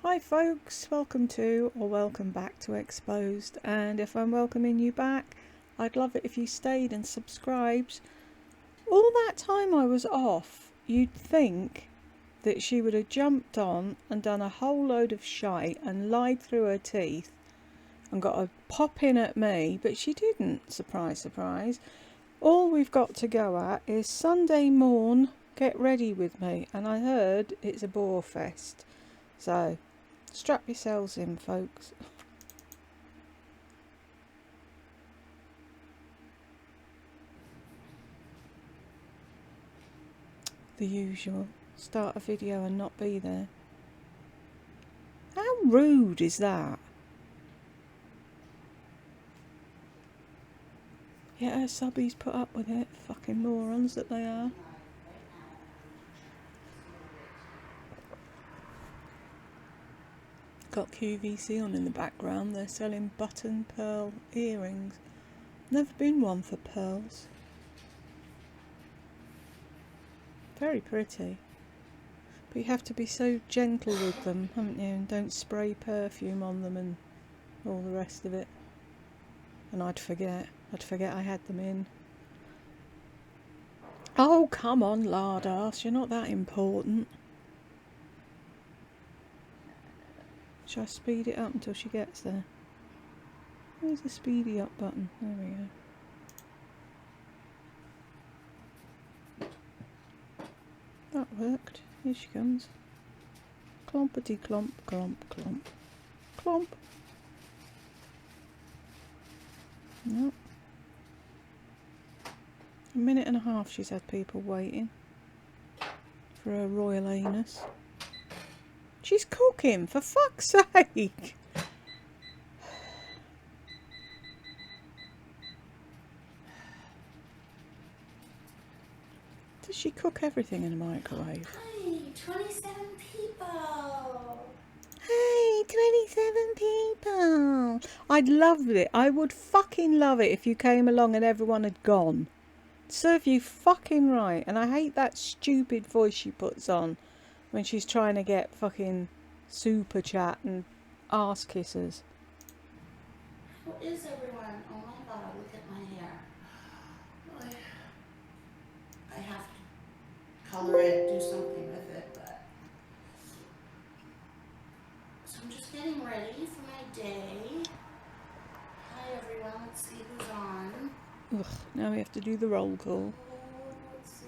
Hi folks, welcome to or welcome back to Exposed, and if I'm welcoming you back, I'd love it if you stayed and subscribed. All that time I was off, you'd think that she would have jumped on and done a whole load of shite and lied through her teeth and got a pop in at me, but she didn't, surprise surprise. All we've got to go at is Sunday morn, get ready with me, and I heard it's a bore fest. So, strap yourselves in, folks. The usual. Start a video and not be there. How rude is that? Yeah, her subbies put up with it. Fucking morons that they are. Got QVC on in the background. They're selling button pearl earrings. Never been one for pearls. Very pretty. But you have to be so gentle with them, haven't you? And don't spray perfume on them and all the rest of it. And I'd forget I had them in. Oh, come on, lard ass, you're not that important. Shall I speed it up until she gets there? Where's the speedy up button? There we go. That worked. Here she comes. Clompety clomp, clomp, clomp. Clomp. No. A minute and a half she's had people waiting for her royal anus. She's cooking, for fuck's sake! Does she cook everything in a microwave? Hi, 27 people! Hey, 27 people! I'd love it. I would fucking love it if you came along and everyone had gone. Serve you fucking right. And I hate that stupid voice she puts on when she's trying to get fucking super chat and ass kisses. How is everyone? Oh my god, look at my hair. I have to color it, do something with it, but... So I'm just getting ready for my day. Hi everyone, let's see who's on. Ugh, now we have to do the roll call. Oh, let's see.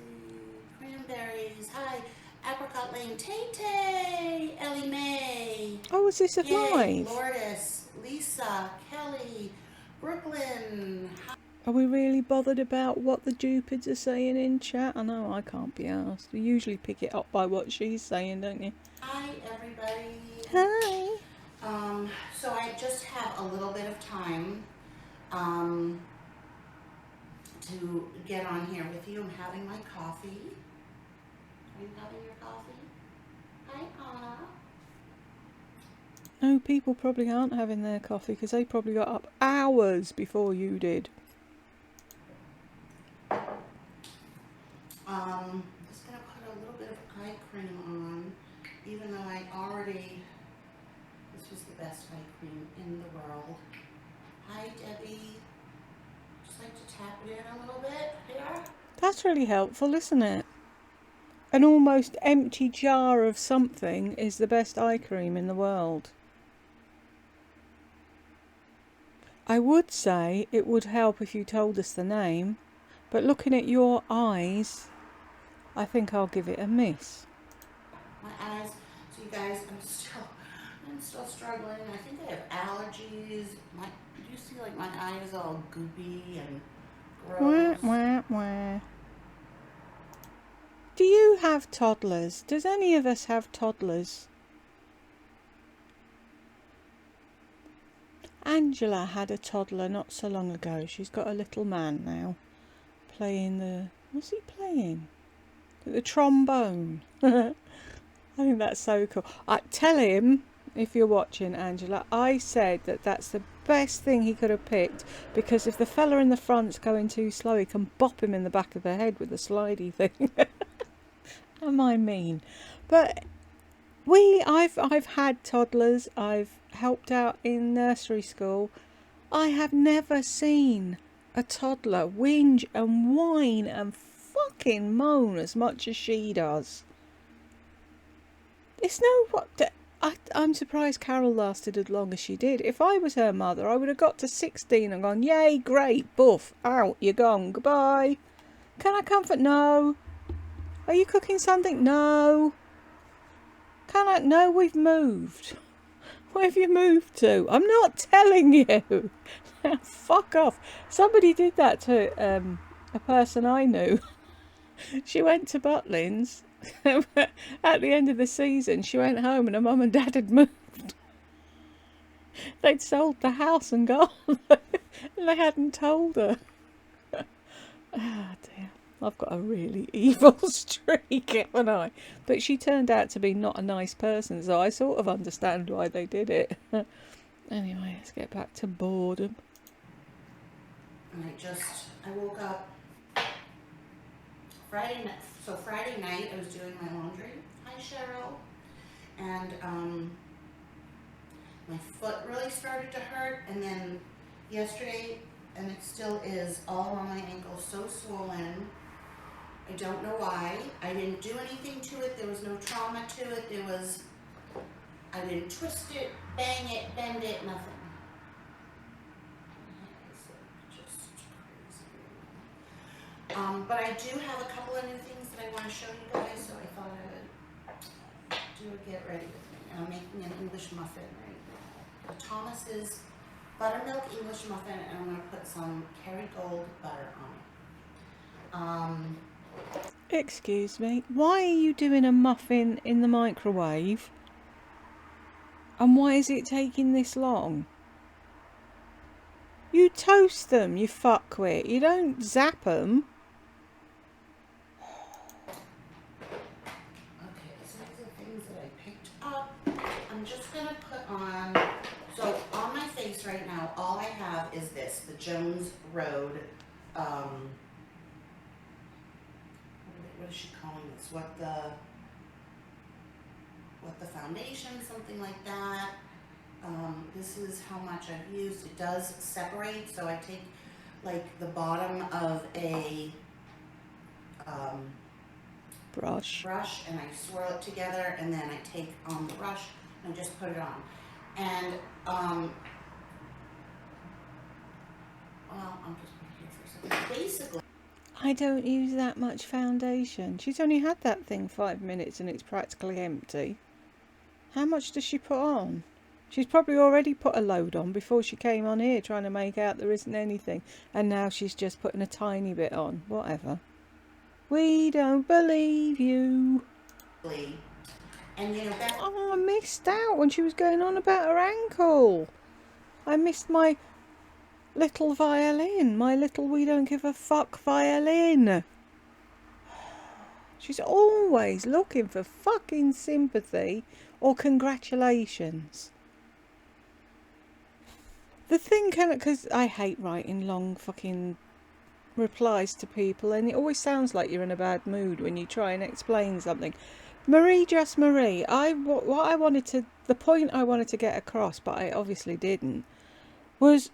Cranberries. Hi. Apricot Lane. Tay-Tay. Ellie Mae. Oh, is this a Yay. live? Lourdes. Lisa. Kelly. Brooklyn. Hi. Are we really bothered about what the dupids are saying in chat? I know I can't be asked. You usually pick it up by what she's saying, don't you? Hi, everybody. Hi. So I just have a little bit of time to get on here with you. I'm having my coffee. Are you having your coffee? Hi, Anna. No, people probably aren't having their coffee because they probably got up hours before you did. Just gonna put a little bit of eye cream on, even though this was the best eye cream in the world. Hi, Debbie. Just like to tap it in a little bit here. That's really helpful, isn't it? An almost empty jar of something is the best eye cream in the world. I would say it would help if you told us the name, but looking at your eyes, I think I'll give it a miss. My eyes, so you guys, I'm still struggling. I think I have allergies. Do you see like my eye is all goopy and gross? Wah, wah, wah. Do you have toddlers? Does any of us have toddlers? Angela had a toddler not so long ago. She's got a little man now. Playing the... What's he playing? The trombone. I think that's so cool. Tell him, if you're watching, Angela, I said that that's the best thing he could have picked, because if the fella in the front's going too slow, he can bop him in the back of the head with the slidey thing. Am I mean? But I've had toddlers. I've helped out in nursery school. I have never seen a toddler whinge and whine and fucking moan as much as she does. It's no what. I'm surprised Carol lasted as long as she did. If I was her mother, I would have got to 16 and gone, yay, great, buff, out, you're gone, goodbye. Can I comfort? No. Are you cooking something? No. Can I? No, we've moved. Where have you moved to? I'm not telling you. Fuck off. Somebody did that to a person I knew. She went to Butlins. At the end of the season, she went home and her mum and dad had moved. They'd sold the house and gone. And they hadn't told her. Ah, dear. I've got a really evil streak, haven't I? But she turned out to be not a nice person, so I sort of understand why they did it. Anyway, let's get back to boredom. And I woke up Friday night I was doing my laundry. Hi, Cheryl. And my foot really started to hurt, and then yesterday, and it still is, all around my ankle, so swollen. I don't know why. I didn't do anything to it. There was no trauma to it. I didn't twist it, bang it, bend it, nothing. Just crazy. But I do have a couple of new things that I want to show you guys, so I thought I would do a get ready with me. And I'm making an English muffin right now. The Thomas's buttermilk English muffin, and I'm going to put some Kerrygold butter on it. Excuse me, why are you doing a muffin in the microwave? And why is it taking this long? You toast them, you fuckwit. You don't zap them. Okay, so these are things that I picked up. I'm just going to put on, so on my face right now, all I have is this, the Jones Road, what is she calling this? What the foundation, something like that. This is how much I've used. It does separate, so I take like the bottom of a Brush. and I swirl it together, and then I take on the brush and I just put it on. And well, I'm just putting it here for a second. Basically, I don't use that much foundation. She's only had that thing 5 minutes and it's practically empty. How much does she put on? She's probably already put a load on before she came on here trying to make out there isn't anything. And now she's just putting a tiny bit on. Whatever. We don't believe you. and you know that. Oh, I missed out when she was going on about her ankle. I missed my little violin. My little we don't give a fuck violin. She's always looking for fucking sympathy or congratulations. The thing because I hate writing long fucking replies to people, and it always sounds like you're in a bad mood when you try and explain something. Marie, just Marie, the point I wanted to get across, but I obviously didn't, was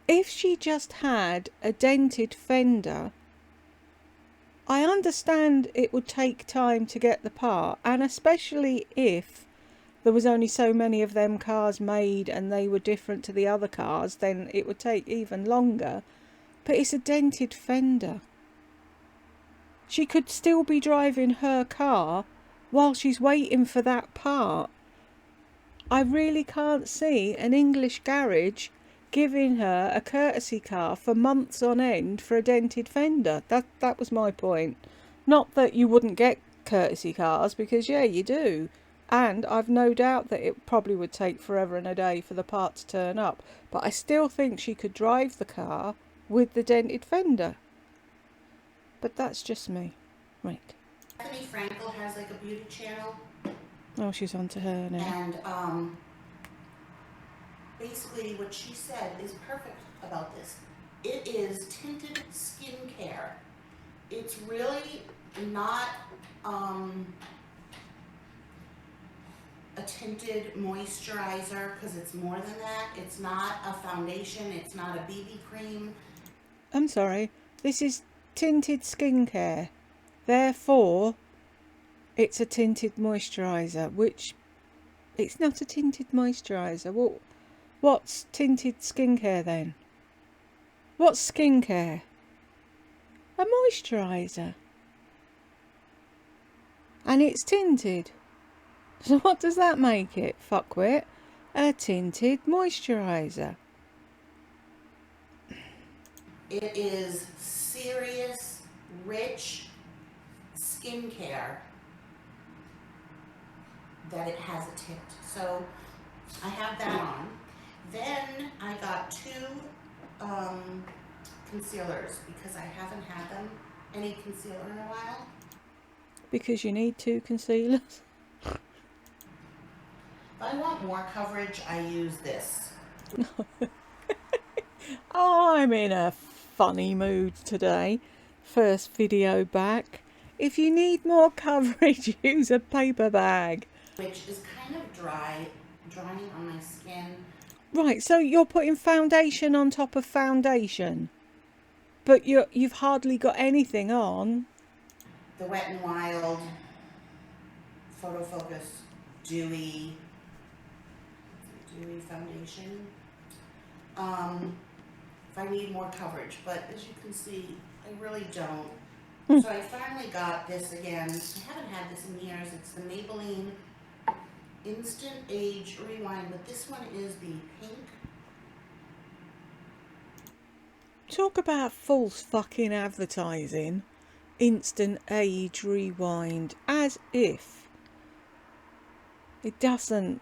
if she just had a dented fender, I understand it would take time to get the part, and especially if there was only so many of them cars made and they were different to the other cars, then it would take even longer. But it's a dented fender. She could still be driving her car while she's waiting for that part. I really can't see an English garage giving her a courtesy car for months on end for a dented fender. That was my point. Not that you wouldn't get courtesy cars, because yeah, you do. And I've no doubt that it probably would take forever and a day for the part to turn up. But I still think she could drive the car with the dented fender. But that's just me. Right. Stephanie Frankel has like a beauty channel. Oh, she's on to her now. And basically what she said is perfect about this. It is tinted skincare. It's really not a tinted moisturizer because it's more than that. It's not a foundation, it's not a BB cream. I'm sorry, this is tinted skincare. Therefore, it's a tinted moisturiser, which it's not a tinted moisturiser. What's tinted skincare then? What's skincare? A moisturiser. And it's tinted. So what does that make it, fuckwit? A tinted moisturiser. It is serious, rich skincare that it has a tint. So I have that on. Then I got two concealers because I haven't had them, any concealer in a while. Because you need two concealers? If I want more coverage, I use this. I'm in a funny mood today. First video back. If you need more coverage, use a paper bag. Which is kind of drying on my skin. Right, so you're putting foundation on top of foundation. But you've hardly got anything on. The Wet n Wild Photo Focus Dewy foundation. If I need more coverage, but as you can see, I really don't. So I finally got this again. I haven't had this in years. It's the Maybelline Instant Age Rewind, but this one is the pink. Talk about false fucking advertising. Instant Age Rewind. As if it doesn't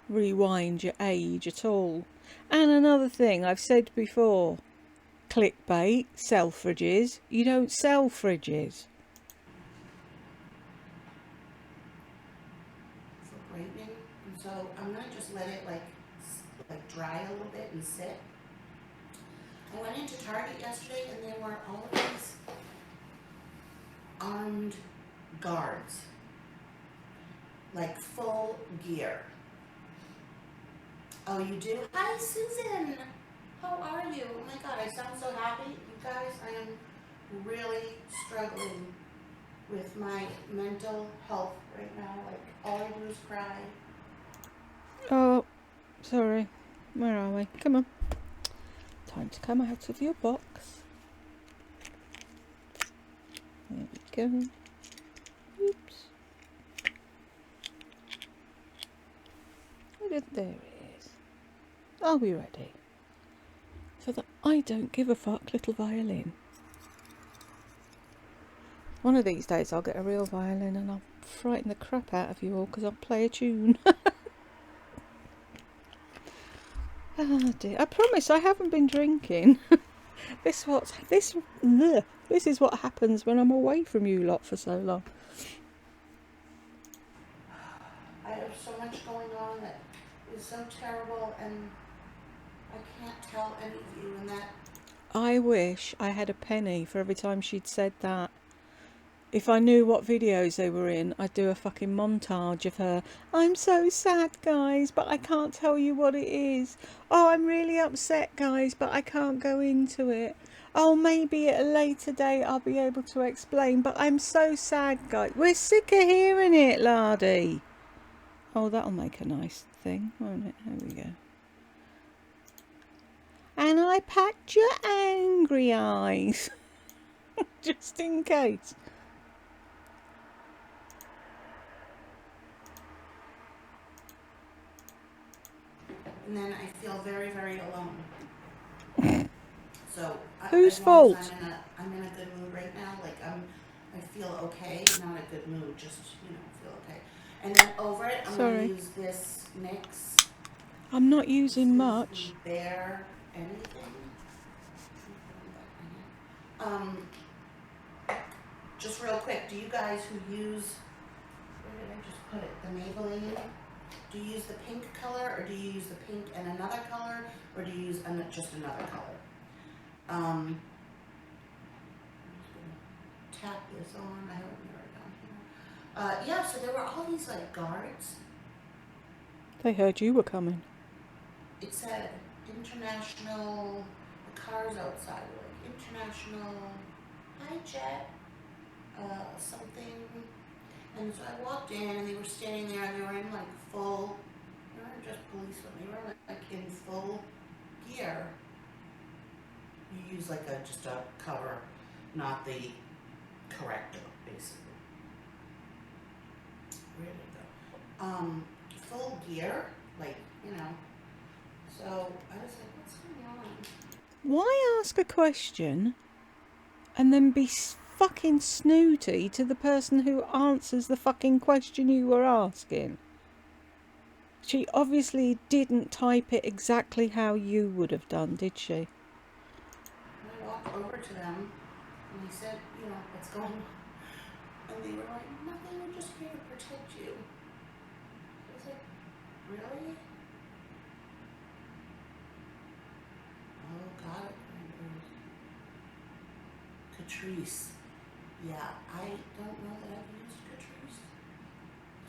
rewind your age at all. And another thing I've said before, clickbait, sell fridges. You don't sell fridges. For brightening, and so I'm gonna just let it like dry a little bit and sit. I went into Target yesterday and there were all of these armed guards, like full gear. Oh, you do? Hi, Susan. How are you? Oh my God, I sound so happy. You guys, I am really struggling with my mental health right now. Like, all I do is cry. Oh, sorry. Where are we? Come on. Time to come out of your box. There we go. Oops. There it is. Are we ready? For the I don't give a fuck little violin. One of these days I'll get a real violin and I'll frighten the crap out of you all because I'll play a tune. Oh dear. I promise I haven't been drinking. This is what happens when I'm away from you lot for so long. I have so much going on that is so terrible, and I can't tell any of you, and that... I wish I had a penny for every time she'd said that. If I knew what videos they were in, I'd do a fucking montage of her. I'm so sad, guys, but I can't tell you what it is. Oh, I'm really upset, guys, but I can't go into it. Oh, maybe at a later date I'll be able to explain, but I'm so sad, guys. We're sick of hearing it, Lardy. Oh, that'll make a nice thing, won't it? There we go. And I packed your angry eyes. Just in case. And then I feel very, very alone. So whose fault? I'm in a good mood right now. Like I feel okay, not a good mood, just feel okay. And then over it, I'm gonna use this NYX. I'm not using much. Bare anything. Just real quick, do you guys who use, where did I just put it? The Maybelline. Do you use the pink color, or do you use the pink and another color, or do you use just another color? I'm just gonna tap this on. I haven't narrowed it down here. Yeah, so there were all these like guards, They heard you were coming. It said international, the cars outside were like international, hi Jet, something. And so I walked in and they were standing there and they were in like full, they weren't just policemen, they were like in full gear. You use like just a cover, not the corrector, basically. Where did it go? Full gear, like, you know. So I was like, what's going on? Why ask a question and then be fucking snooty to the person who answers the fucking question you were asking? She obviously didn't type it exactly how you would have done, did she? I walked over to them and I said, you know, what's going on? And they were like, nothing, we're just here to protect you. I was like, really? Oh, got it. Catrice. Yeah, I don't know that I've used Catrice.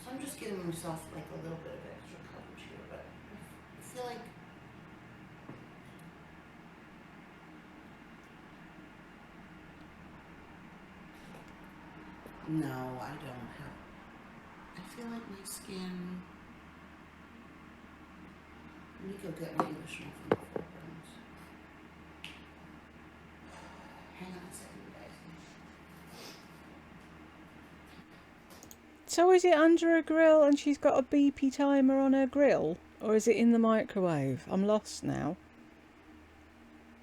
So I'm just giving myself like a little bit of extra coverage here, but I feel like no, I don't have. I feel like my skin. Let me go get my English muffin before it burns. Hang on a second, guys. So is it under a grill and she's got a beepy timer on her grill? Or is it in the microwave? I'm lost now.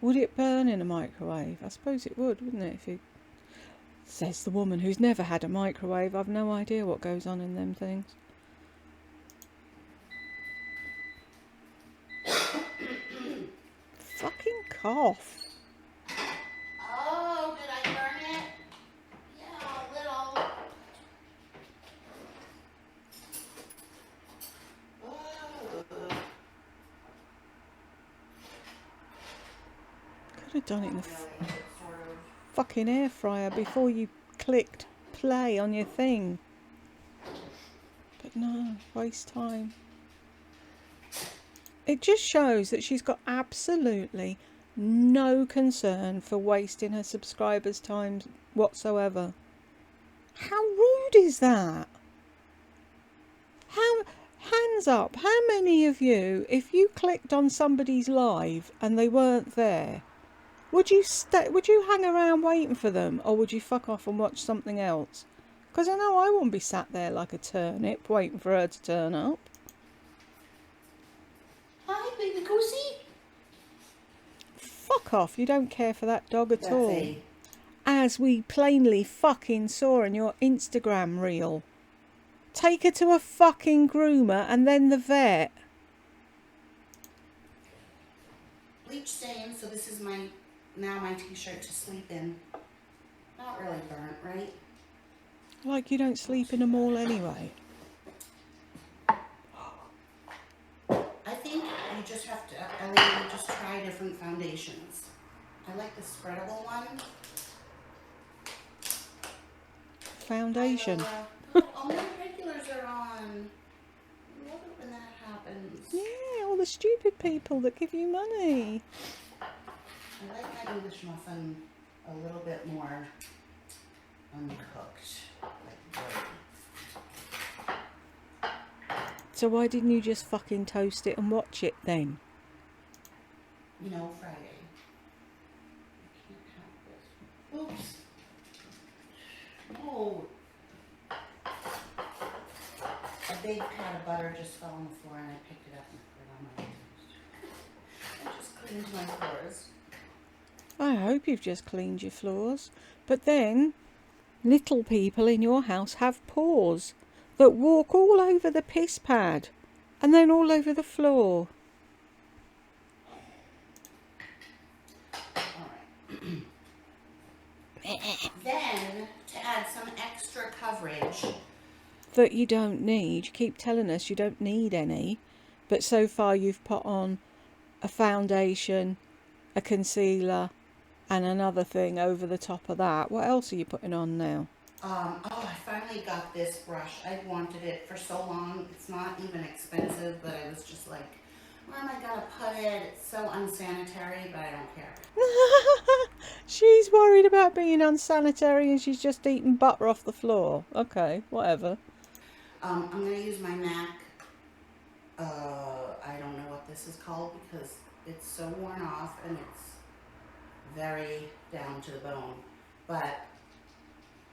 Would it burn in a microwave? I suppose it would, wouldn't it? If it... Says the woman who's never had a microwave. I've no idea what goes on in them things. Fucking cough. Oh, did I burn it? Yeah, a little. Oh. Could have done it in the fucking air fryer before you clicked play on your thing. But no, waste time. It just shows that she's got absolutely no concern for wasting her subscribers' time whatsoever. How rude is that? Hands up, how many of you, if you clicked on somebody's live and they weren't there, would you hang around waiting for them, or would you fuck off and watch something else? Because I know I wouldn't be sat there like a turnip waiting for her to turn up. Hi, baby goosey. Fuck off, you don't care for that dog at all. As we plainly fucking saw in your Instagram reel. Take her to a fucking groomer and then the vet. Bleach stain, so this is my t-shirt to sleep in. Not really burnt, right? Like you don't sleep in them all anyway. I think you just have to, Ellie, just try different foundations. I like the spreadable one. Foundation. All my regulars are on. I love it when that happens. Yeah, all the stupid people that give you money. I like my English muffin a little bit more uncooked. Like bread. So why didn't you just fucking toast it and watch it then? You know, Friday. I can't have this. Oops. No. A big pat of butter just fell on the floor and I picked it up and put it on my toast. I just cleaned my floors. I hope you've just cleaned your floors. But then, little people in your house have paws that walk all over the piss pad and then all over the floor. Alright. Then, to add some extra coverage. That you don't need. You keep telling us you don't need any. But so far you've put on a foundation, a concealer, and another thing over the top of that. What else are you putting on now? Oh, I finally got this brush. I've wanted it for so long. It's not even expensive, but I was just like, where am I gonna put it? It's so unsanitary, but I don't care. She's worried about being unsanitary and she's just eating butter off the floor. Okay, whatever. I'm gonna use my MAC. I don't know what this is called because it's so worn off and it's very down to the bone. But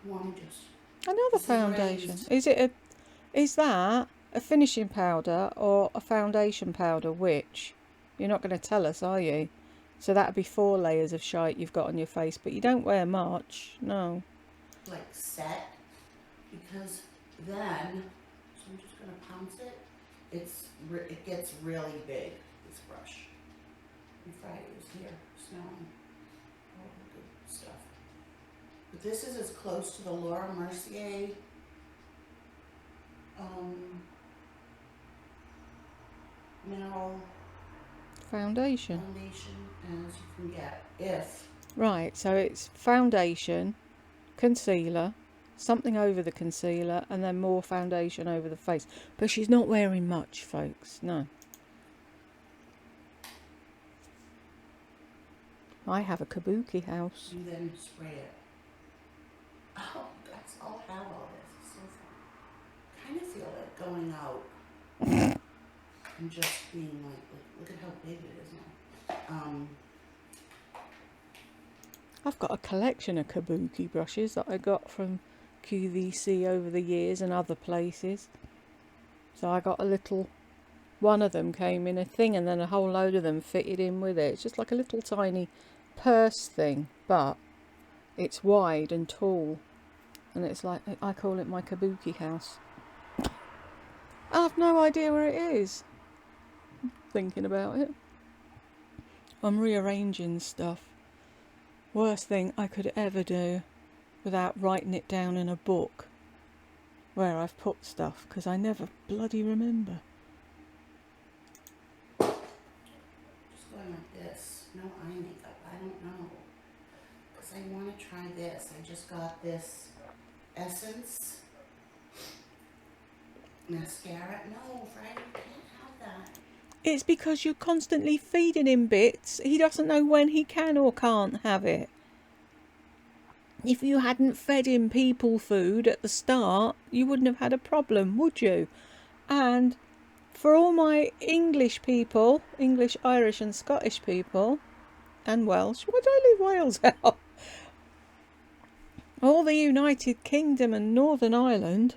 I want to just, Another this is what I foundation. used. Is that a finishing powder or a foundation powder? Which? You're not going to tell us, are you? So that'd be 4 layers of shite you've got on your face, but you don't wear much. No. Like set because then, so I'm just gonna pounce it. It gets really big, this brush. And Friday was here smelling all the good stuff. But this is as close to the Laura Mercier mineral Foundation. as you can get. If Right, so it's foundation, concealer, something over the concealer, and then more foundation over the face. But she's not wearing much, folks. No. I have a kabuki house. you then spray it. Oh, you guys all have all this. It's so fun. Kind of feel like going out and just being like, look at how big it is now. I've got a collection of kabuki brushes that I got from QVC over the years and other places. So I got a little, one of them came in a thing and then a whole load of them fitted in with it. It's just like a little tiny purse thing, but it's wide and tall. And it's like, I call it my kabuki house. I have no idea where it is. Thinking about it. I'm rearranging stuff. Worst thing I could ever do without writing it down in a book where I've put stuff, because I never bloody remember. Just going like this. No eye makeup. I don't know. Because I want to try this. I just got this Essence mascara. No, Friday, you can't have that. It's because you're constantly feeding him bits. He doesn't know when he can or can't have it. If you hadn't fed him people food at the start, you wouldn't have had a problem, would you? And for all my English people, English, Irish and Scottish people, and Welsh, why don't I leave Wales out? All the United Kingdom and Northern Ireland,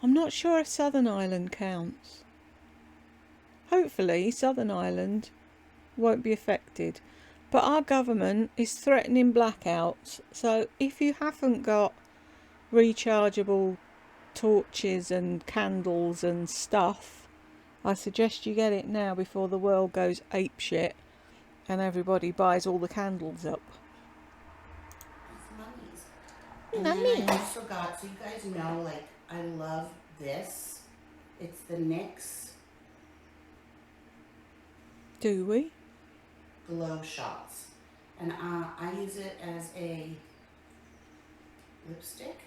I'm not sure if Southern Ireland counts. Hopefully Southern Ireland won't be affected. But our government is threatening blackouts, so if you haven't got rechargeable torches and candles and stuff, I suggest you get it now before the world goes apeshit and everybody buys all the candles up. It's mummies. And then I also got, so you guys know, like, I love this. It's the NYX Do we? Glow Shots. And I use it as a lipstick.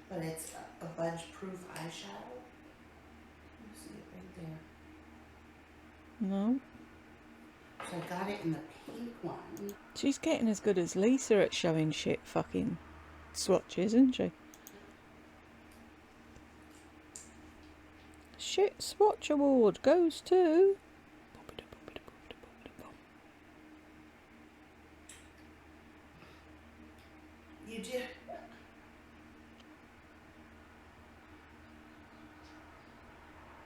But it's a budge-proof eyeshadow. You see it right there. No. So I got it in the pink one. She's getting as good as Lisa at showing shit fucking swatches, isn't she? Shit swatch award goes to... You did.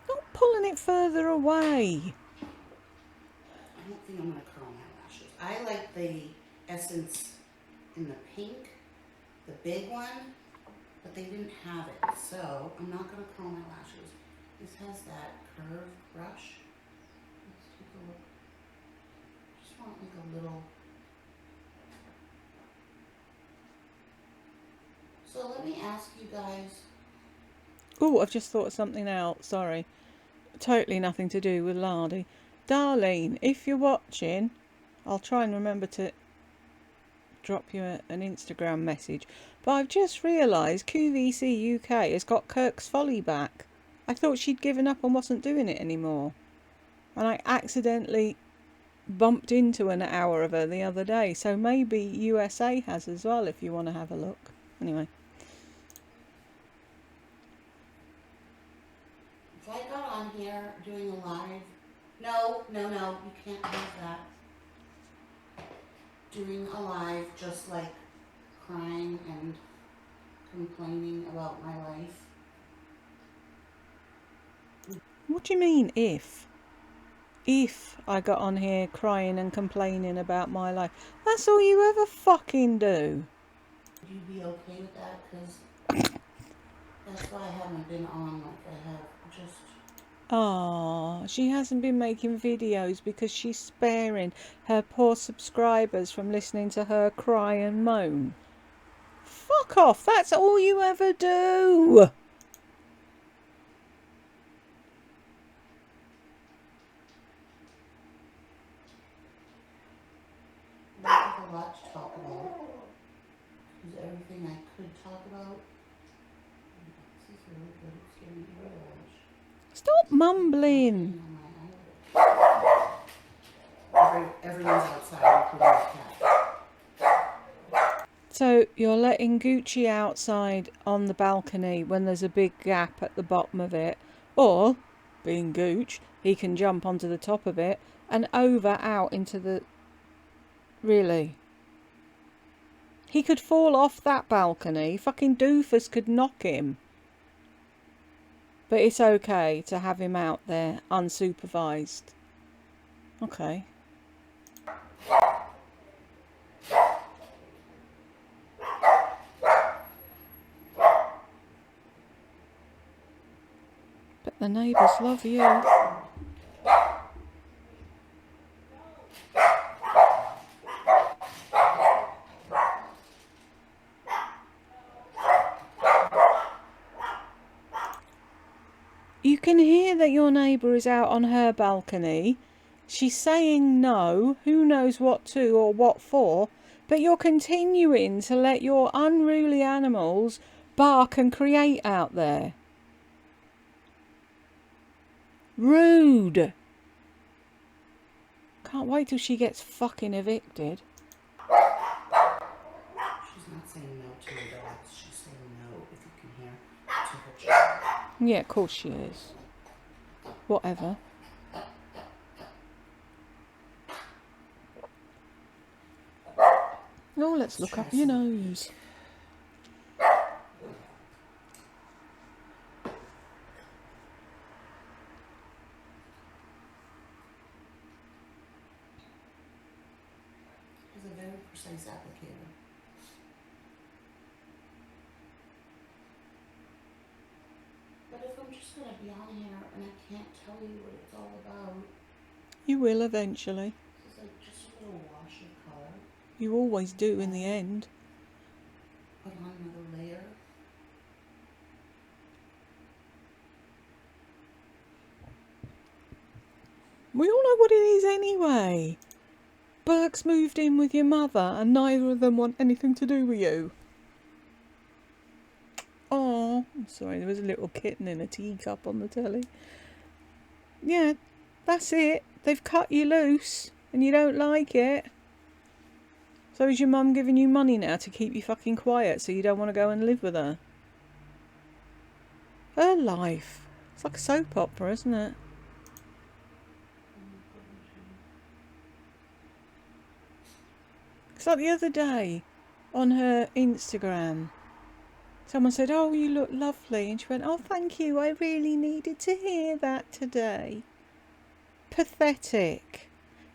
Not pulling it further away. I don't think I'm going to curl my lashes. I like the Essence in the pink, the big one, but they didn't have it. So I'm not going to curl my lashes. This has that curved brush. Let's take a look. Just want like a little. So let me ask you guys. Oh, I've just thought of something out. Sorry. Totally nothing to do with Lardy. Darlene, if you're watching, I'll try and remember to drop you an Instagram message. But I've just realised QVC UK has got Kirk's Folly back. I thought she'd given up and wasn't doing it anymore. And I accidentally bumped into an hour of her the other day. So maybe USA has as well if you want to have a look. Anyway. If I got on here doing a live, no, you can't have that. Doing a live just like crying and complaining about my life. What do you mean if? If I got on here crying and complaining about my life. That's all you ever fucking do. Would you be okay with that? Because that's why I haven't been on like I have just... Ah, she hasn't been making videos because she's sparing her poor subscribers from listening to her cry and moan. Fuck off, that's all you ever do. I have a lot to talk about. Because everything I could talk about... This is really good. It's giving me a rash. Stop mumbling. Everyone's outside, including the cat. So you're letting Gucci outside on the balcony when there's a big gap at the bottom of it, or, being Gooch, he can jump onto the top of it and over out into the... Really? He could fall off that balcony. Fucking doofus could knock him. But it's okay to have him out there unsupervised. Okay. But the neighbours love you. You can hear that your neighbour is out on her balcony. She's saying no, who knows what to or what for, but you're continuing to let your unruly animals bark and create out there. Rude. Can't wait till she gets fucking evicted. She's not saying no to her dogs. She's saying no, if you can hear, to her child. Yeah, of course she is. Whatever. Oh, let's look up your nose. He's a very precise applicator. But if I'm just going to be on here and I can't tell you what it's all about, You will eventually. it's like just a little wash of color, You always do in the end. put on another layer. We all know what it is anyway. Burke's moved in with your mother and neither of them want anything to do with you. Oh, I'm sorry, there was a little kitten in a teacup on the telly. Yeah, that's it. They've cut you loose and you don't like it. So is your mum giving you money now to keep you fucking quiet so you don't want to go and live with her? Her life. It's like a soap opera, isn't it? It's like the other day on her Instagram. Someone said, "Oh, you look lovely." And she went, "Oh, thank you. I really needed to hear that today." Pathetic.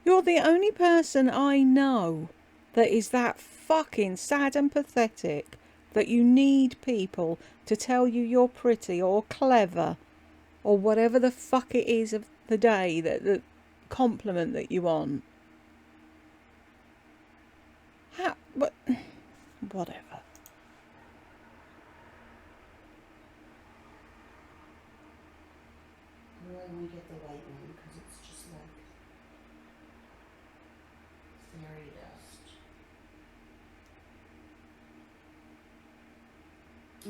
You're the only person I know that is that fucking sad and pathetic that you need people to tell you you're pretty or clever or whatever the fuck it is of the day, that the compliment that you want. How? What? Whatever. I really want to get the white one because it's just like fairy dust.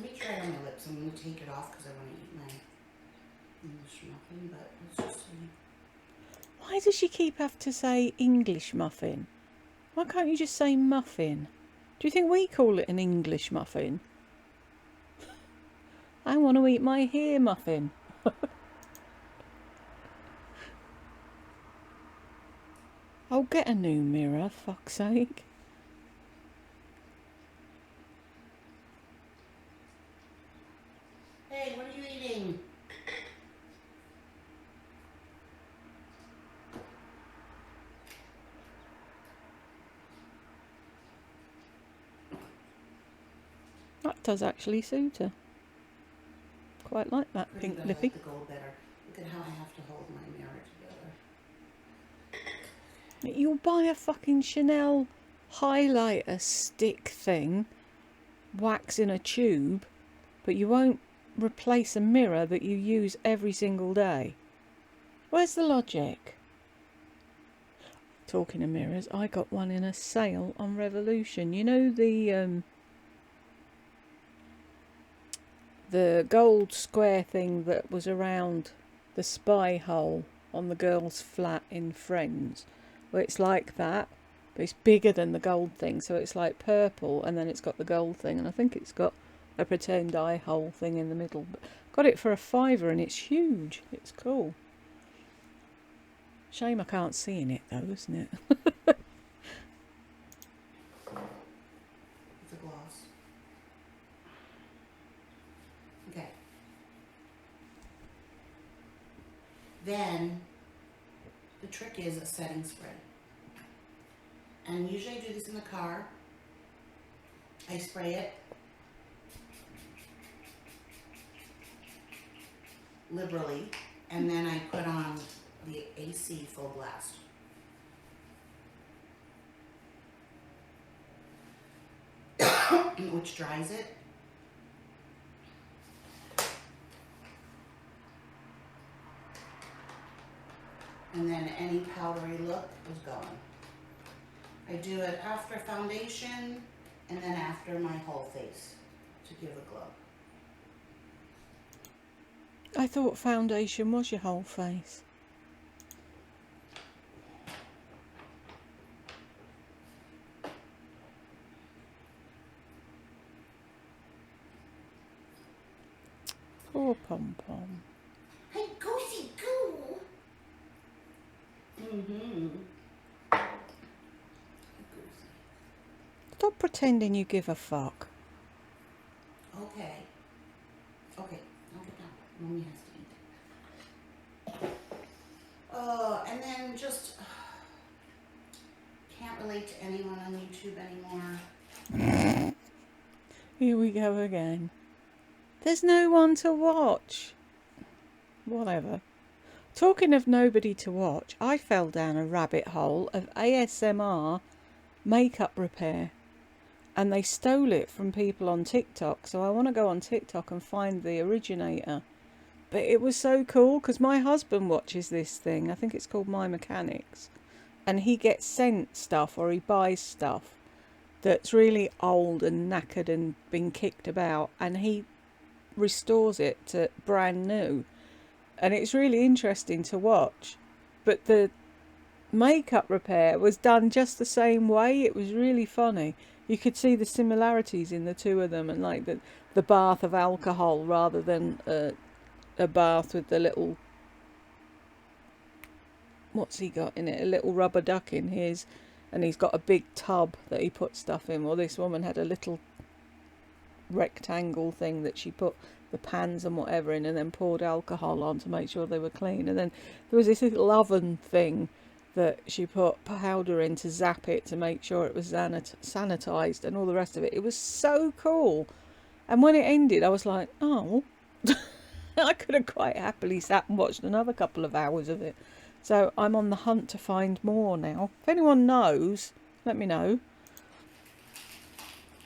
Let me try it on my lips. I'm going to take it off because I want to eat my English muffin, but let's just see. Why does she keep have to say English muffin? Why can't you just say muffin? Do you think we call it an English muffin? I want to eat my hair muffin. I'll get a new mirror, fuck's sake. Hey, what are you eating? That does actually suit her. Quite like that Pretty, pink but I lippy. like the gold better. Look at how I have to hold my mirror together. You'll buy a fucking Chanel highlighter stick thing, wax in a tube, but you won't replace a mirror that you use every single day. Where's the logic? Talking of mirrors, I got one in a sale on Revolution. You know the gold square thing that was around the spy hole on the girl's flat in Friends, where it's like that, but it's bigger than the gold thing, so it's like purple, and then it's got the gold thing, and I think it's got a pretend eye hole thing in the middle. But got it for £5 and it's huge. It's cool. Shame I can't see in it though, isn't it? It's a gloss. Okay. Then, the trick is a setting spray. And usually I do this in the car. I spray it liberally, and then I put on the AC full blast. Which dries it. And then any powdery look is gone. I do it after foundation and then after my whole face to give a glow. I thought foundation was your whole face. Poor Pom Pom. Hey, goosey goo! Stop pretending you give a fuck. Okay. Okay, I'll get down. Mommy has to eat. And then just can't relate to anyone on YouTube anymore. Here we go again. There's no one to watch. Whatever. Talking of nobody to watch, I fell down a rabbit hole of ASMR makeup repair. And they stole it from people on TikTok. So I want to go on TikTok and find the originator. But it was so cool because my husband watches this thing. I think it's called My Mechanics. And he gets sent stuff, or he buys stuff that's really old and knackered and been kicked about. And he restores it to brand new. And it's really interesting to watch. But the makeup repair was done just the same way. It was really funny. You could see the similarities in the two of them, and like the bath of alcohol rather than a bath with the little, what's he got in it, a little rubber duck in his, and he's got a big tub that he puts stuff in. Well, this woman had a little rectangle thing that she put the pans and whatever in, and then poured alcohol on to make sure they were clean. And then there was this little oven thing that she put powder in to zap it to make sure it was sanitized, and all the rest of it. It was so cool. And when it ended, I was like, oh, I could have quite happily sat and watched another couple of hours of it. So I'm on the hunt to find more now. If anyone knows, let me know.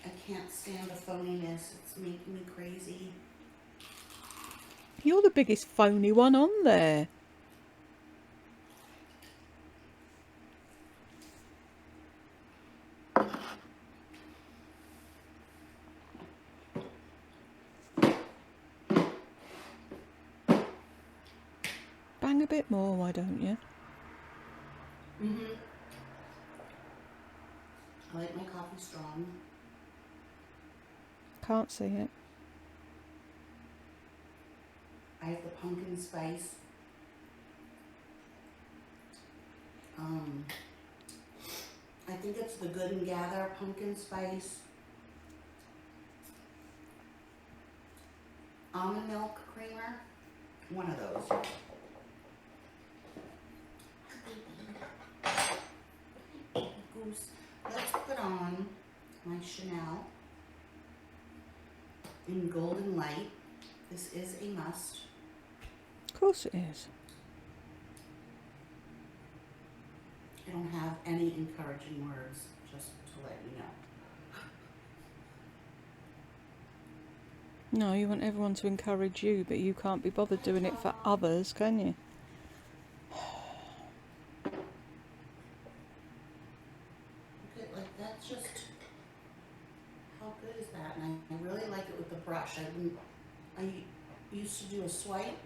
I can't stand the phoniness. It's making me crazy. You're the biggest phony one on there. Bang a bit more, why don't you? I like my coffee strong. Can't see it. I have the pumpkin spice. I think it's the Good and Gather pumpkin spice. Almond milk creamer. One of those. Goose. Let's put on my Chanel in Golden Light. This is a must. Of course it is. I don't have any encouraging words, just to let you know. No, you want everyone to encourage you, but you can't be bothered doing it for others, can you? Look at, like, that's just, how good is that? And I really like it with the brush. I used to do a swipe.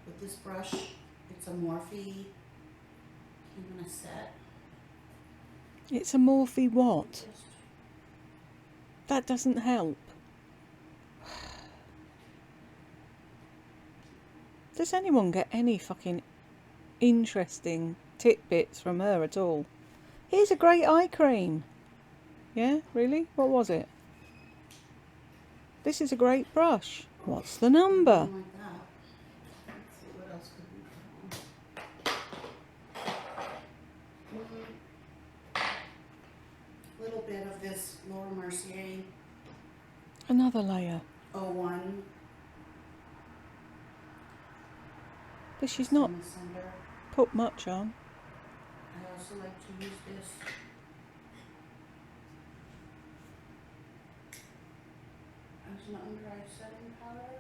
With this brush, it's a Morphe, came in a set. It's a Morphe what? Just, That doesn't help. Does anyone get any fucking interesting tidbits from her at all? Here's a great eye cream. Yeah, really? What was it? This is a great brush. What's the number? something like that. Let's see, what else could we put on? Little bit of this Laura Mercier Another layer. 01 But she's not in the center. put much on. I also like to use this as an under eye setting powder.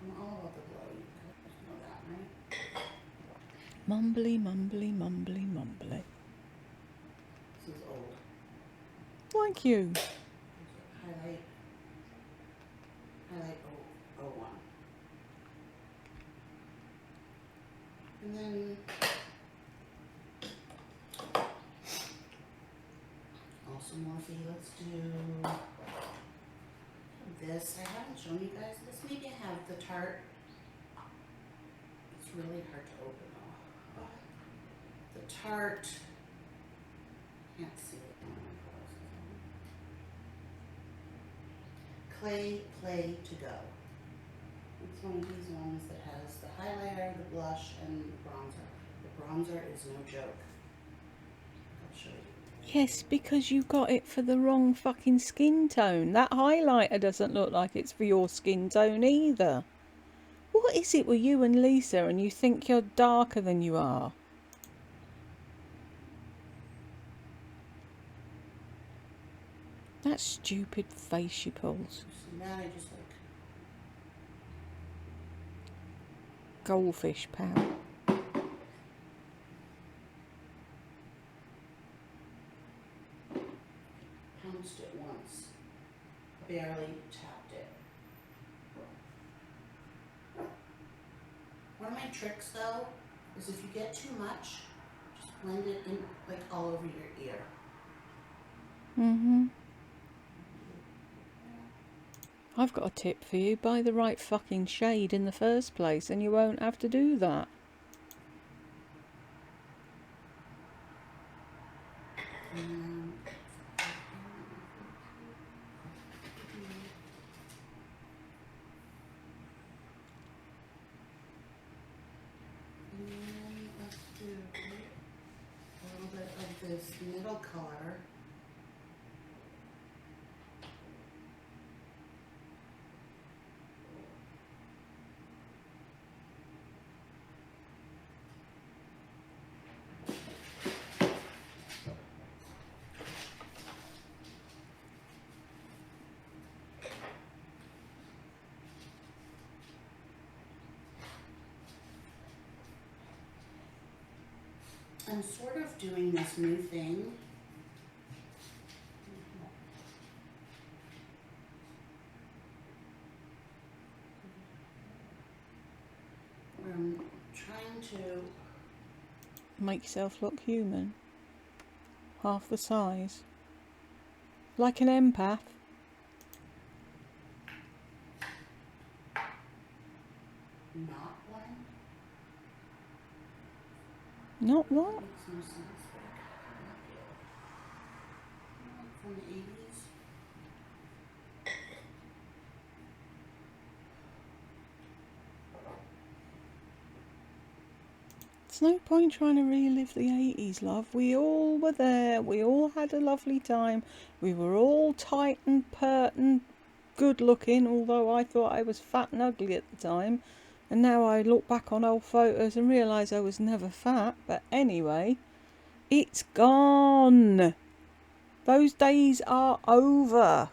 I'm all about the glow, you guys know that, right? Mumbly, mumbly, mumbly, mumbly. This is old. Thank you. Highlight 01. And then also Morphe, let's do this. I haven't shown you guys this. Maybe I have the Tarte. It's really hard to open though. The Tarte, can't see it. Play to go. It's one of these ones that has the highlighter, the blush, and the bronzer. The bronzer is no joke. I'll show you. Yes, because you got it for the wrong fucking skin tone. That highlighter doesn't look like it's for your skin tone either. What is it with you and Lisa and you think you're darker than you are? That stupid face she pulls. See that? I just like Goldfish pout. pounced it once. Barely tapped it. One of my tricks though is if you get too much, just blend it in like all over your ear. I've got a tip for you. Buy the right fucking shade in the first place and you won't have to do that. And then let's do a little bit of this middle color. I'm sort of doing this new thing. to make yourself look human. Half the size. Like an empath. not one. Not what? Makes no sense, but from the 80s. It's no point trying to relive the 80s, love. We all were there. We all had a lovely time. We were all tight and pert and good looking, although I thought I was fat and ugly at the time. And now I look back on old photos and realise I was never fat. But anyway, it's gone. Those days are over.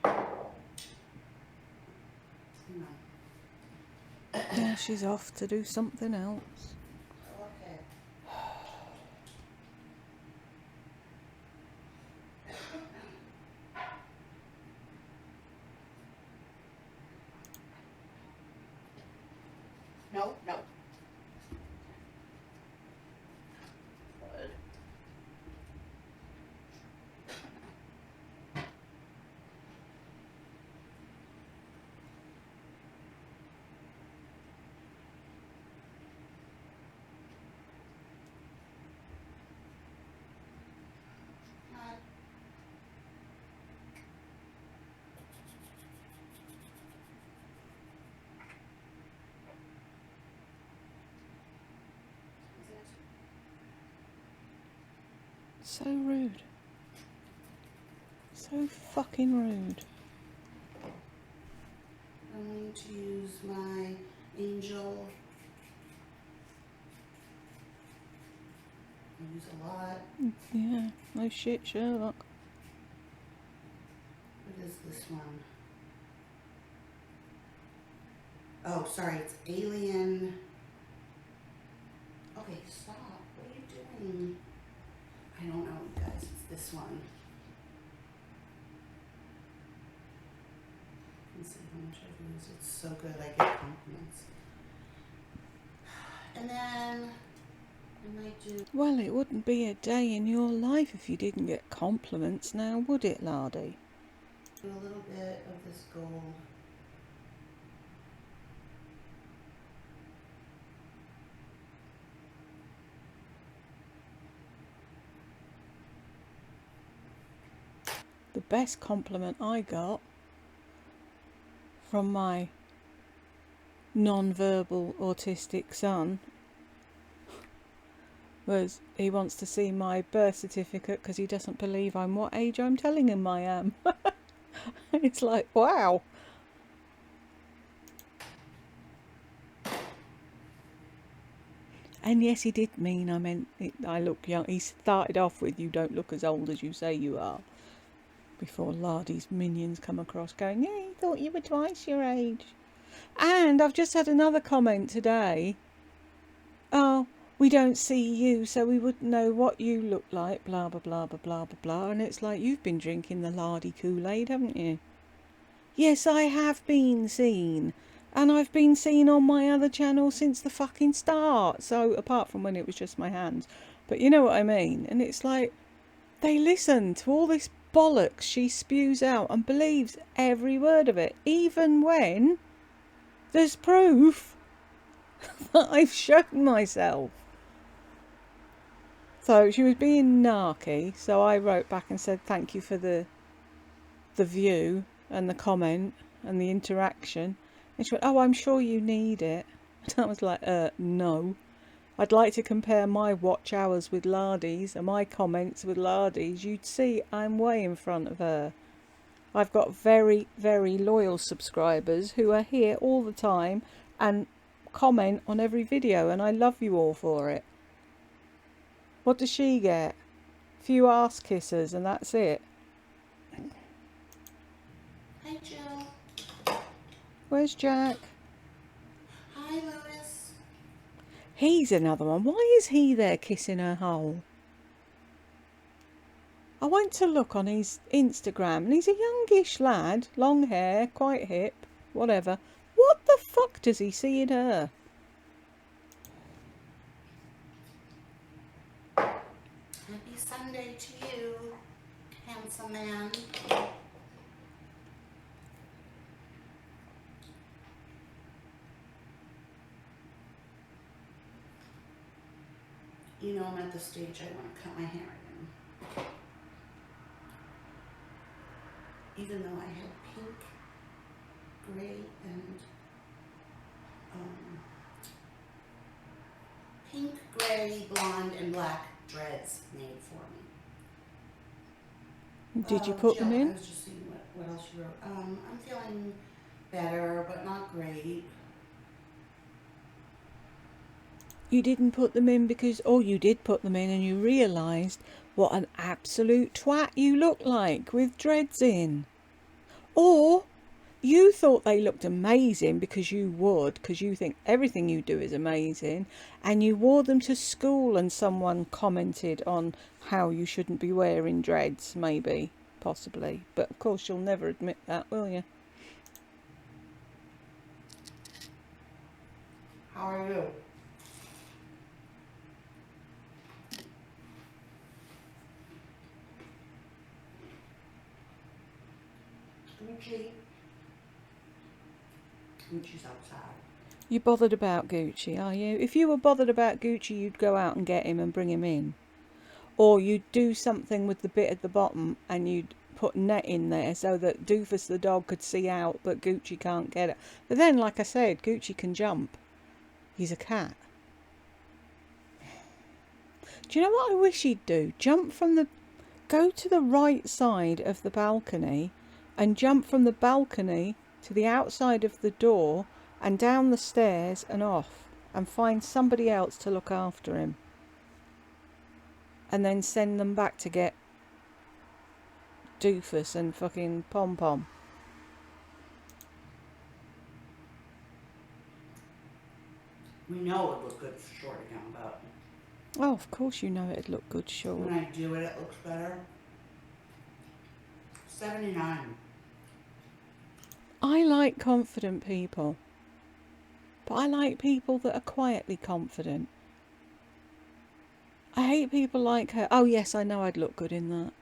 No. Now she's off to do something else. Okay. No, no. Good. Not. So rude. So fucking rude. I'm going to use my Angel. I use a lot. Yeah, no shit, Sherlock. What is this one? Oh, sorry, it's Alien. Okay, stop. What are you doing? I don't know, you guys. It's this one. Let's see how much I've used. It's so good. I get compliments. And then I might do Well, it wouldn't be a day in your life if you didn't get compliments now, would it, Lardy? a little bit of this gold. The best compliment I got from my non-verbal autistic son was he wants to see my birth certificate because he doesn't believe I'm what age I'm telling him I am. It's like, wow. And yes, he did mean I meant I look young. He started off with, you don't look as old as you say you are, before Lardy's minions come across going, yeah, he thought you were twice your age. And I've just had another comment today. Oh, we don't see you, so we wouldn't know what you look like, blah, blah, blah, blah, blah, blah, blah. And it's like, you've been drinking the Lardy Kool-Aid, haven't you? Yes, I have been seen. And I've been seen on my other channel since the fucking start. So, apart from when it was just my hands. But you know what I mean? And it's like, they listen to all this bollocks she spews out and believes every word of it, even when there's proof that I've shown myself. So she was being narky, so I wrote back and said thank you for the view and the comment and the interaction. And she went, oh, I'm sure you need it. And I was like, no. I'd like to compare my watch hours with Lardy's and my comments with Lardy's. You'd see I'm way in front of her. I've got very, very loyal subscribers who are here all the time and comment on every video, and I love you all for it. What does she get? A few arse kisses and that's it. Hi, Jill. Where's Jack? Hi, Lois. He's another one. Why is he there kissing her hole? I went to look on his Instagram and he's a youngish lad, long hair, quite hip, whatever. What the fuck does he see in her? Happy Sunday to you, handsome man. You know I'm at the stage I want to cut my hair again. Even though I had pink, gray, and pink, gray, blonde, and black dreads made for me. Did you put Jill, them in? I was just seeing what else you wrote. I'm feeling better, but not great. You didn't put them in because, or you did put them in and you realised what an absolute twat you look like with dreads in. Or you thought they looked amazing because you would, because you think everything you do is amazing, and you wore them to school and someone commented on how you shouldn't be wearing dreads, maybe, possibly. But of course you'll never admit that, will you? How are you? Gucci's outside. You bothered about Gucci, are you? If you were bothered about Gucci, you'd go out and get him and bring him in. Or you'd do something with the bit at the bottom and you'd put net in there so that Doofus the dog could see out, but Gucci can't get it. But then, like I said, Gucci can jump. He's a cat. Do you know what I wish he'd do? Go to the right side of the balcony and jump from the balcony to the outside of the door and down the stairs and off, and find somebody else to look after him. And then send them back to get Doofus and fucking Pom Pom. We know it looks good short again, but Oh, of course you know it'd look good short. when I do it, it looks better. 79. I like confident people. But I like people that are quietly confident. I hate people like her. Oh yes, I know I'd look good in that.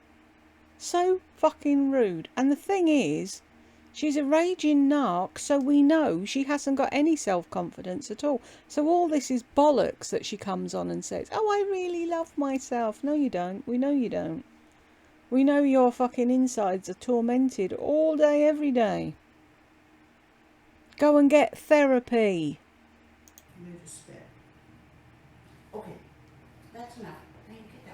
So fucking rude. And the thing is, she's a raging narc, so we know she hasn't got any self-confidence at all. So all this is bollocks that she comes on and says, oh, I really love myself. No, you don't. We know you don't. We know your fucking insides are tormented all day, every day. Go and get therapy. Move a spit. Okay, that's enough. Now you get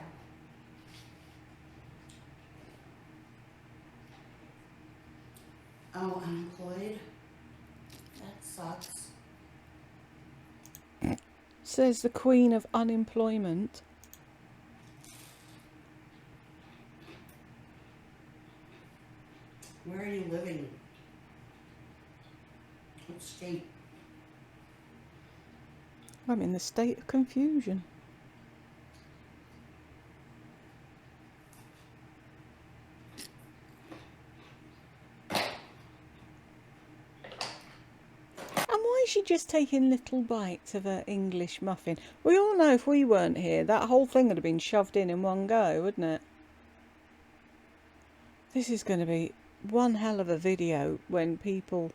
down. Oh, unemployed. That sucks. Says the queen of unemployment. Where are you living? What state? I'm in the state of confusion. And why is she just taking little bites of her English muffin? We all know if we weren't here, that whole thing would have been shoved in one go, wouldn't it? This is going to be one hell of a video when people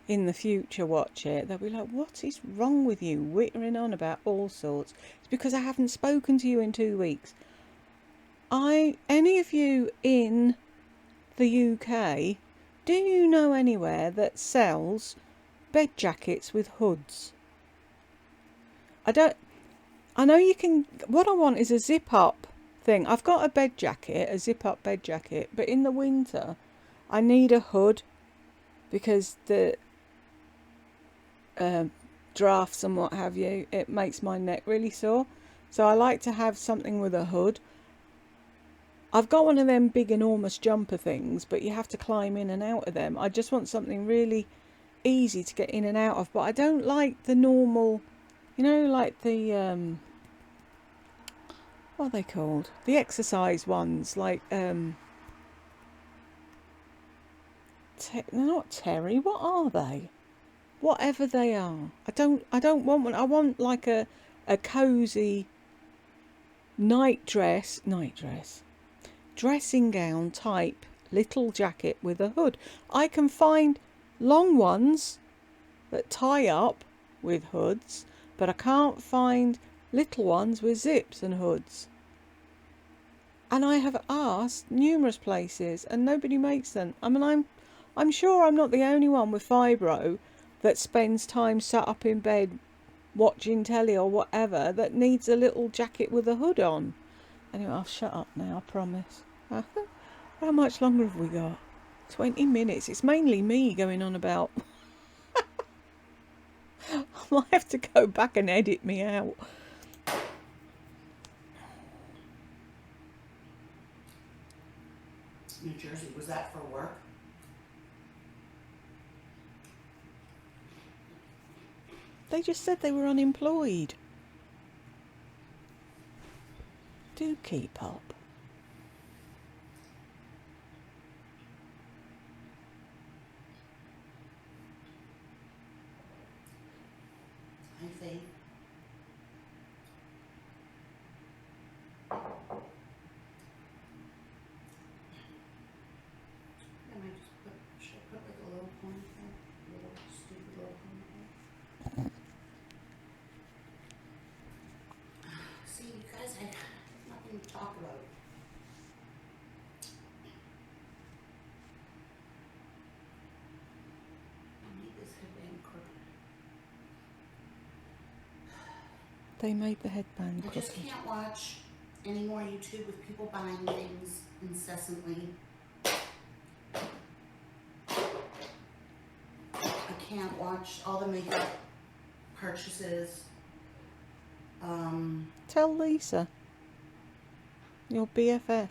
in the future watch it. They'll be like, what is wrong with you, whittering on about all sorts? It's because I haven't spoken to you in 2 weeks. Any of you in the UK, do you know anywhere that sells bed jackets with hoods? I know you can. What I want is a zip up thing. I've got a bed jacket, a zip up bed jacket, but in the winter I need a hood because the drafts and what have you, it makes my neck really sore. So I like to have something with a hood. I've got one of them big enormous jumper things, but you have to climb in and out of them. I just want something really easy to get in and out of, but I don't like the normal, you know, like the what are they called, the exercise ones, like they're not terry, what are they? whatever they are. I don't want one. I want like a cozy dressing gown type little jacket with a hood. I can find long ones that tie up with hoods, but I can't find little ones with zips and hoods. And I have asked numerous places and nobody makes them. I mean, I'm sure I'm not the only one with fibro that spends time sat up in bed watching telly or whatever that needs a little jacket with a hood on. Anyway, I'll shut up now, I promise. How much longer have we got? 20 minutes. It's mainly me going on about... I might have to go back and edit me out. New Jersey, was that for work? They just said they were unemployed. Do keep up. I think. Should I put like a little ponytail? A little stupid little ponytail? See, you guys, I have nothing to talk about. I need this headband crooked. They made the headband I just crooked. can't watch any more YouTube with people buying things incessantly. I can't watch all the makeup purchases. Tell Lisa. Your BFF.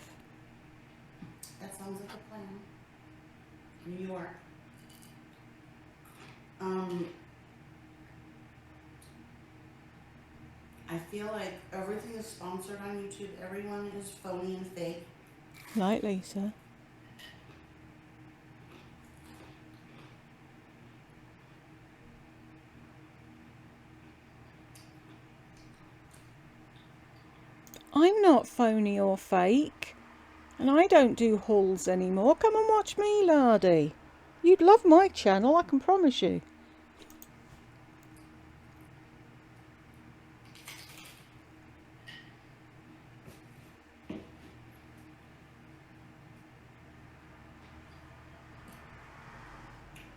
That sounds like a plan. New York. I feel like everything is sponsored on YouTube. Everyone is phony and fake. Like Lisa. I'm not phony or fake. And I don't do hauls anymore. Come and watch me, laddie. You'd love my channel, I can promise you.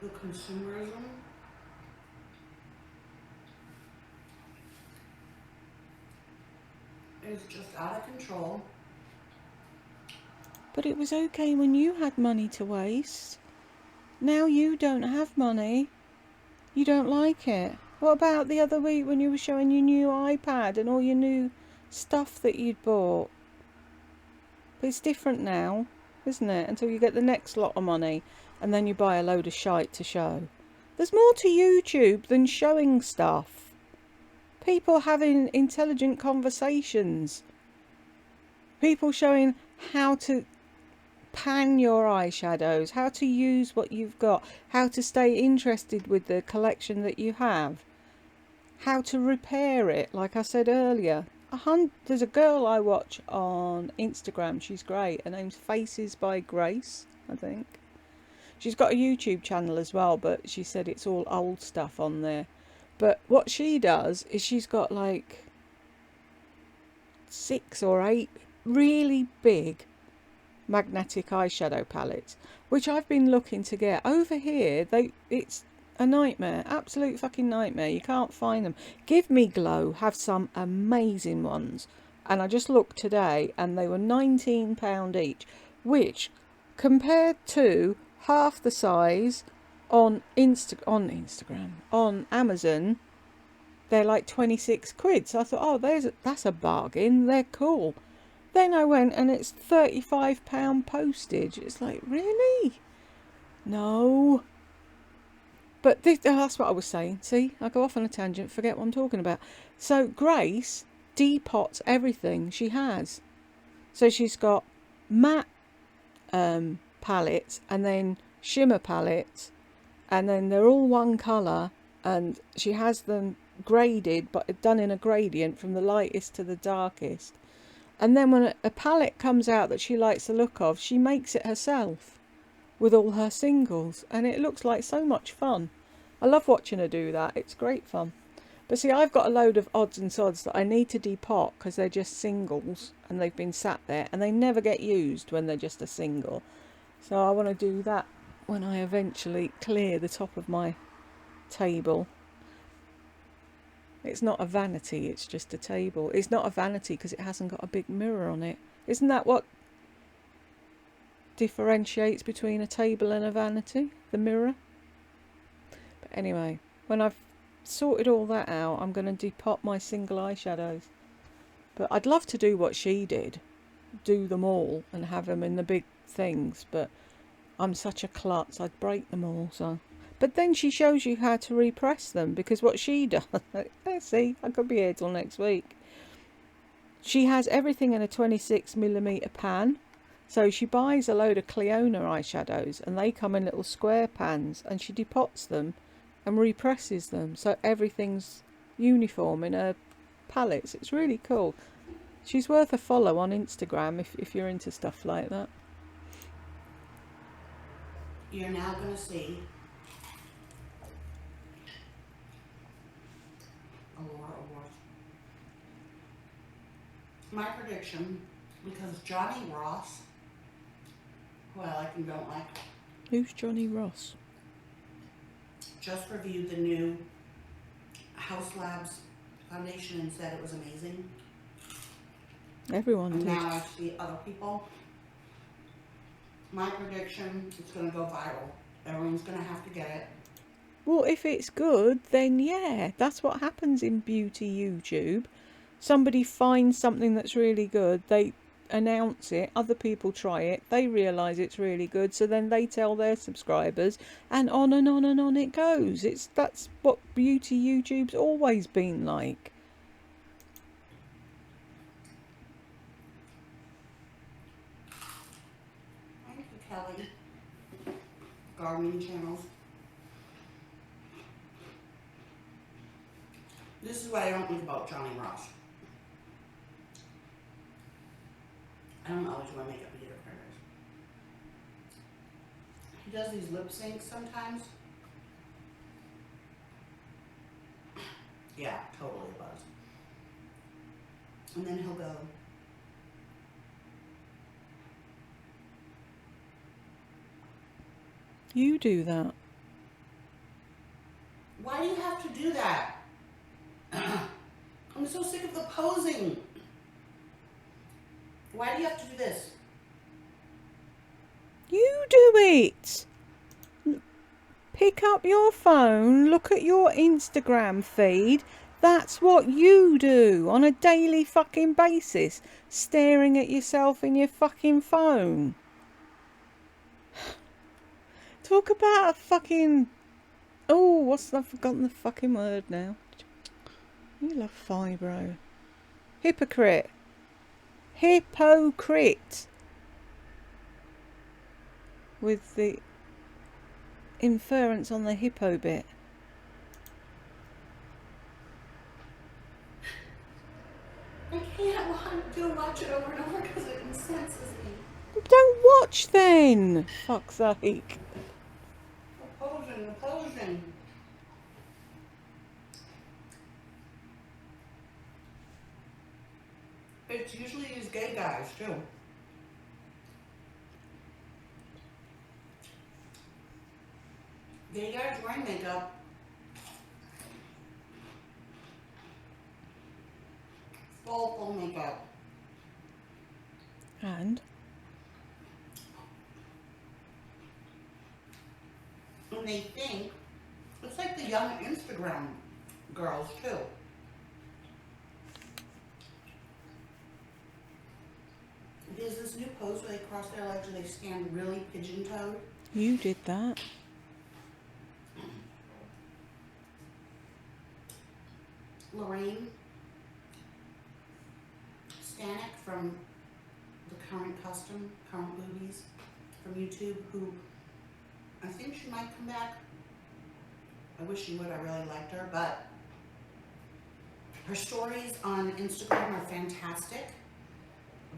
The consumerism is just out of control. But it was okay when you had money to waste. Now you don't have money. You don't like it. What about the other week when you were showing your new iPad and all your new stuff that you'd bought? But it's different now, isn't it? Until you get the next lot of money and then you buy a load of shite to show. There's more to YouTube than showing stuff. People having intelligent conversations. People showing how to pan your eyeshadows, how to use what you've got, how to stay interested with the collection that you have, how to repair it, like I said earlier. There's a girl I watch on Instagram, she's great, her name's Faces by Grace, I think. She's got a YouTube channel as well, but she said it's all old stuff on there. But what she does is she's got like 6 or 8 really big magnetic eyeshadow palettes, which I've been looking to get. Over here, it's a nightmare, absolute fucking nightmare. You can't find them. Give Me Glow have some amazing ones, and I just looked today and they were £19 each, which compared to half the size on Amazon, they're like 26 quid. So I thought, oh, that's a bargain. They're cool. Then I went and it's £35 postage. It's like, really? No. But that's what I was saying. See, I go off on a tangent, forget what I'm talking about. So Grace depots everything she has. So she's got matte palettes and then shimmer palettes, and then they're all one colour, and she has them graded, but done in a gradient from the lightest to the darkest. And then when a palette comes out that she likes the look of, she makes it herself with all her singles, and it looks like so much fun. I love watching her do that. It's great fun. But see, I've got a load of odds and sods that I need to depot because they're just singles and they've been sat there and they never get used when they're just a single. So I want to do that when I eventually clear the top of my table. It's not a vanity, it's just a table. It's not a vanity because it hasn't got a big mirror on it. Isn't that what differentiates between a table and a vanity? The mirror? But anyway, when I've sorted all that out, I'm going to depot my single eyeshadows. But I'd love to do what she did, do them all and have them in the big things, but I'm such a klutz, I'd break them all. So but then she shows you how to repress them, because what she does, let's see, I could be here till next week. She has everything in a 26mm pan. So she buys a load of Cleona eyeshadows and they come in little square pans, and she depots them and represses them so everything's uniform in her palettes. It's really cool. She's worth a follow on Instagram if you're into stuff like that. You're now going to see a Laura Award. My prediction, because Johnny Ross, who I like and don't like, Who's Johnny Ross? just reviewed the new House Labs foundation and said it was amazing. Everyone And did. now I see other people. My prediction, it's going to go viral. Everyone's going to have to get it. Well, if it's good, then yeah, that's what happens in beauty YouTube. Somebody finds something that's really good, they announce it, other people try it, they realise it's really good, so then they tell their subscribers, and on and on and on it goes. That's what beauty YouTube's always been like. Thank you, Kelly. Gardening channels. This is what I don't like about Johnny Ross. I don't always wear makeup either, critters. He does these lip syncs sometimes. Yeah, totally a buzz. And then he'll go, You do that. why do you have to do that? I'm so sick of the posing. Why do you have to do this? You do it. Pick up your phone, look at your Instagram feed. That's what you do on a daily fucking basis. Staring at yourself in your fucking phone. Talk about a fucking... Oh, I've forgotten the fucking word now. You love fibro. Hypocrite. Hypocrite. With the inference on the hippo bit. I can't watch it over and over because it incenses me. Don't watch then. Fuck's sake. The posing. It's usually these gay guys too. Gay guys wearing makeup. Full makeup. And And they think, it's like the young Instagram girls too. There's this new pose where they cross their legs and they stand really pigeon-toed. you did that. Lorraine Stanek from the Current Boobies from YouTube, who I think she might come back. I wish she would. I really liked her, but her stories on Instagram are fantastic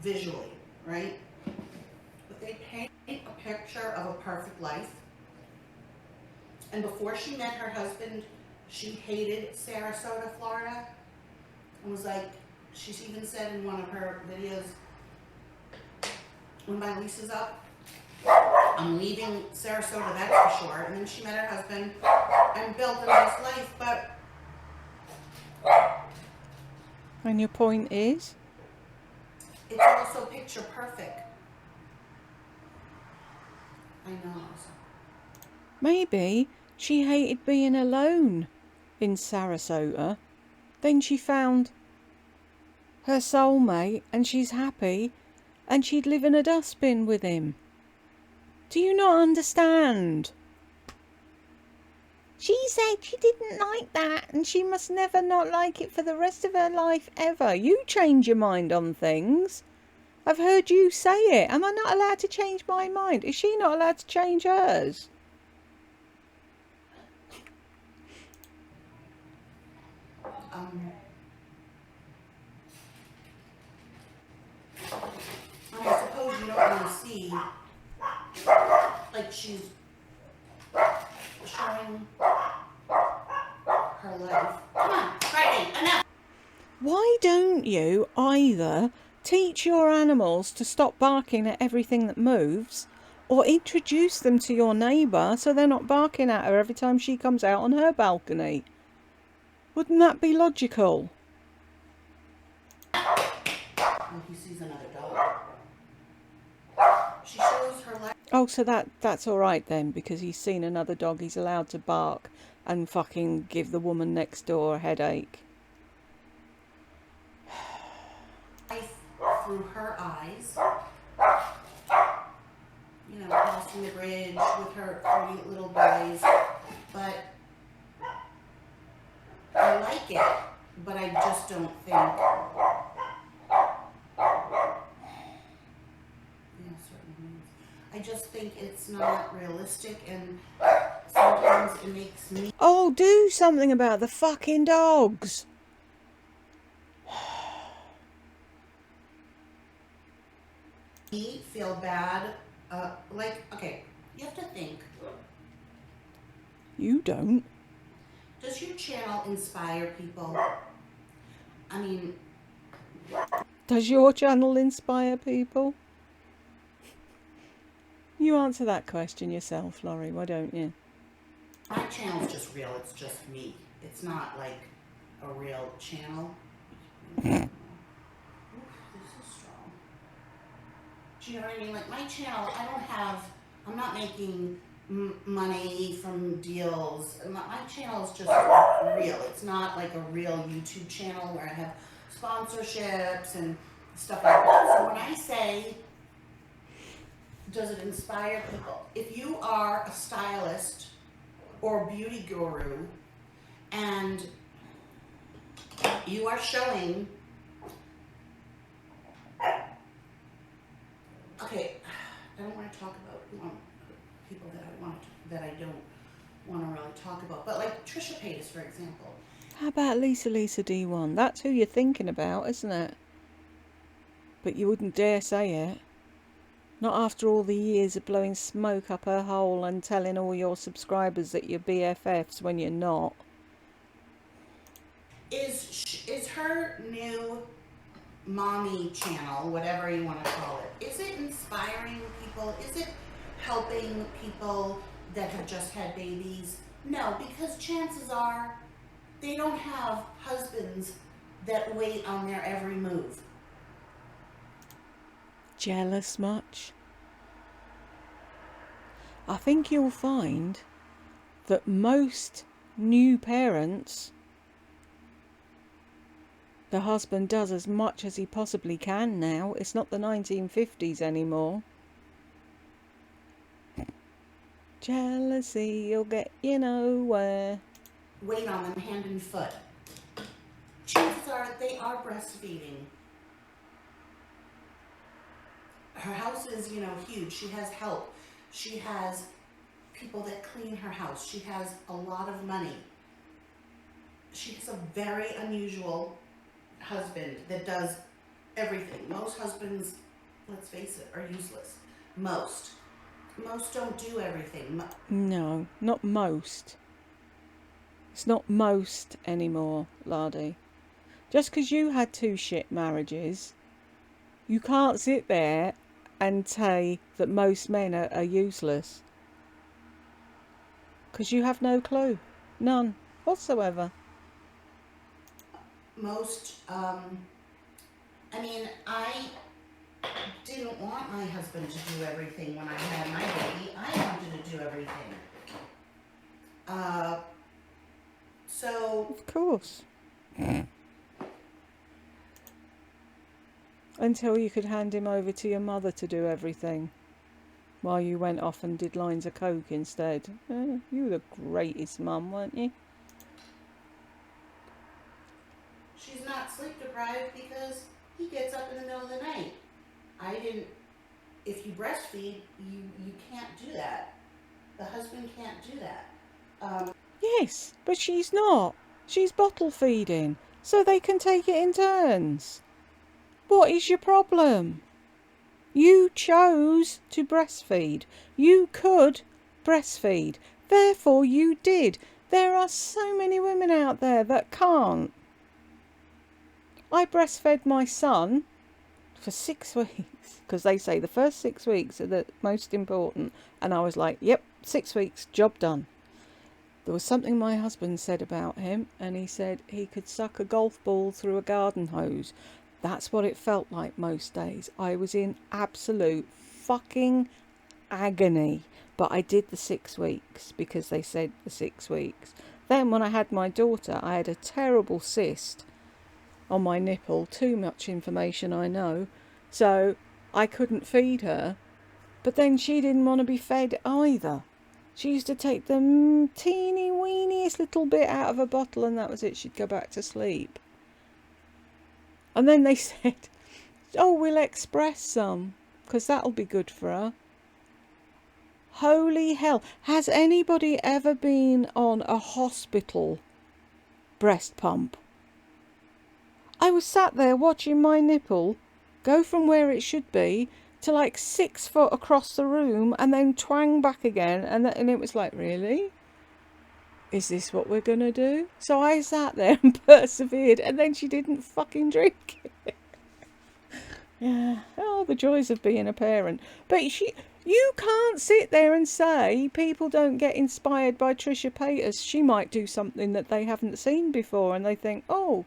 visually, right? But they paint a picture of a perfect life. And before she met her husband, she hated Sarasota, Florida, and was like, she's even said in one of her videos, when my lease is up, I'm leaving Sarasota, that's for sure. And then she met her husband and built a nice life, but... And your point is? It's also picture perfect. I know. Maybe she hated being alone in Sarasota. Then she found her soulmate and she's happy and she'd live in a dustbin with him. Do you not understand? She said she didn't like that and she must never not like it for the rest of her life ever. You change your mind on things. I've heard you say it. Am I not allowed to change my mind? Is she not allowed to change hers? I suppose you don't want to see, like, she's showing her life. Come on, Friday, enough! Why don't you either teach your animals to stop barking at everything that moves, or introduce them to your neighbour so they're not barking at her every time she comes out on her balcony? Wouldn't that be logical? Oh, he sees another dog. She shows her life. Oh, so that's all right then, because he's seen another dog. He's allowed to bark and fucking give the woman next door a headache. Through her eyes, you know, crossing the bridge with her 3 little boys, but I like it, but I just don't think, I just think it's not realistic, and sometimes it makes me... Oh, do something about the fucking dogs! feel bad, like, okay, you have to think. You don't. Does your channel inspire people? I mean... Does your channel inspire people? You answer that question yourself, Laurie, why don't you? My channel's just real, it's just me. It's not like a real channel. Oof, this is strong. Do you know what I mean? Like my channel, I'm not making money from deals. My channel is just real. It's not like a real YouTube channel where I have sponsorships and stuff like that. So when I say, does it inspire people? If you are a stylist or beauty guru and you are showing, okay, I don't want to talk about people that I don't want to really talk about, but like Trisha Paytas, for example. How about Lisa D1? That's who you're thinking about, isn't it? But you wouldn't dare say it. Not after all the years of blowing smoke up her hole and telling all your subscribers that you're BFFs when you're not. Is her new mommy channel, whatever you want to call it, is it inspiring people? Is it helping people that have just had babies? No, because chances are they don't have husbands that wait on their every move. Jealous much? I think you'll find that most new parents, the husband does as much as he possibly can now. It's not the 1950s anymore. Jealousy, you'll get you nowhere. Wait on them hand and foot. Chances are they are breastfeeding. Her house is, huge. She has help. She has people that clean her house. She has a lot of money. She has a very unusual husband that does everything. Most husbands, let's face it, are useless. Most don't do everything. No, not most. It's not most anymore, Lardy. Just because you had 2 shit marriages, you can't sit there and say that most men are useless. Because you have no clue. None whatsoever. Most, I mean, I didn't want my husband to do everything when I had my baby. I wanted to do everything. So... Of course. Until you could hand him over to your mother to do everything. While you went off and did lines of coke instead. You were the greatest mum, weren't you? She's not sleep deprived because he gets up in the middle of the night. If you breastfeed, you can't do that. The husband can't do that. Yes, but she's not. She's bottle feeding, so they can take it in turns. What is your problem? You chose to breastfeed. You could breastfeed. Therefore you did. There are so many women out there that can't. I breastfed my son for 6 weeks because they say the first 6 weeks are the most important. And I was like, yep, 6 weeks, job done. There was something my husband said about him, and he said he could suck a golf ball through a garden hose. That's what it felt like most days. I was in absolute fucking agony. But I did the 6 weeks because they said the 6 weeks. Then when I had my daughter, I had a terrible cyst on my nipple. Too much information, I know. So I couldn't feed her. But then she didn't want to be fed either. She used to take the teeny weeniest little bit out of a bottle and that was it. She'd go back to sleep. And then they said, oh, we'll express some because that'll be good for her. Holy hell. Has anybody ever been on a hospital breast pump? I was sat there watching my nipple go from where it should be to like 6 foot across the room and then twang back again. And it was like, really? Is this what we're going to do? So I sat there and persevered and then she didn't fucking drink it. Yeah. Oh, the joys of being a parent. But you can't sit there and say people don't get inspired by Trisha Paytas. She might do something that they haven't seen before and they think, oh.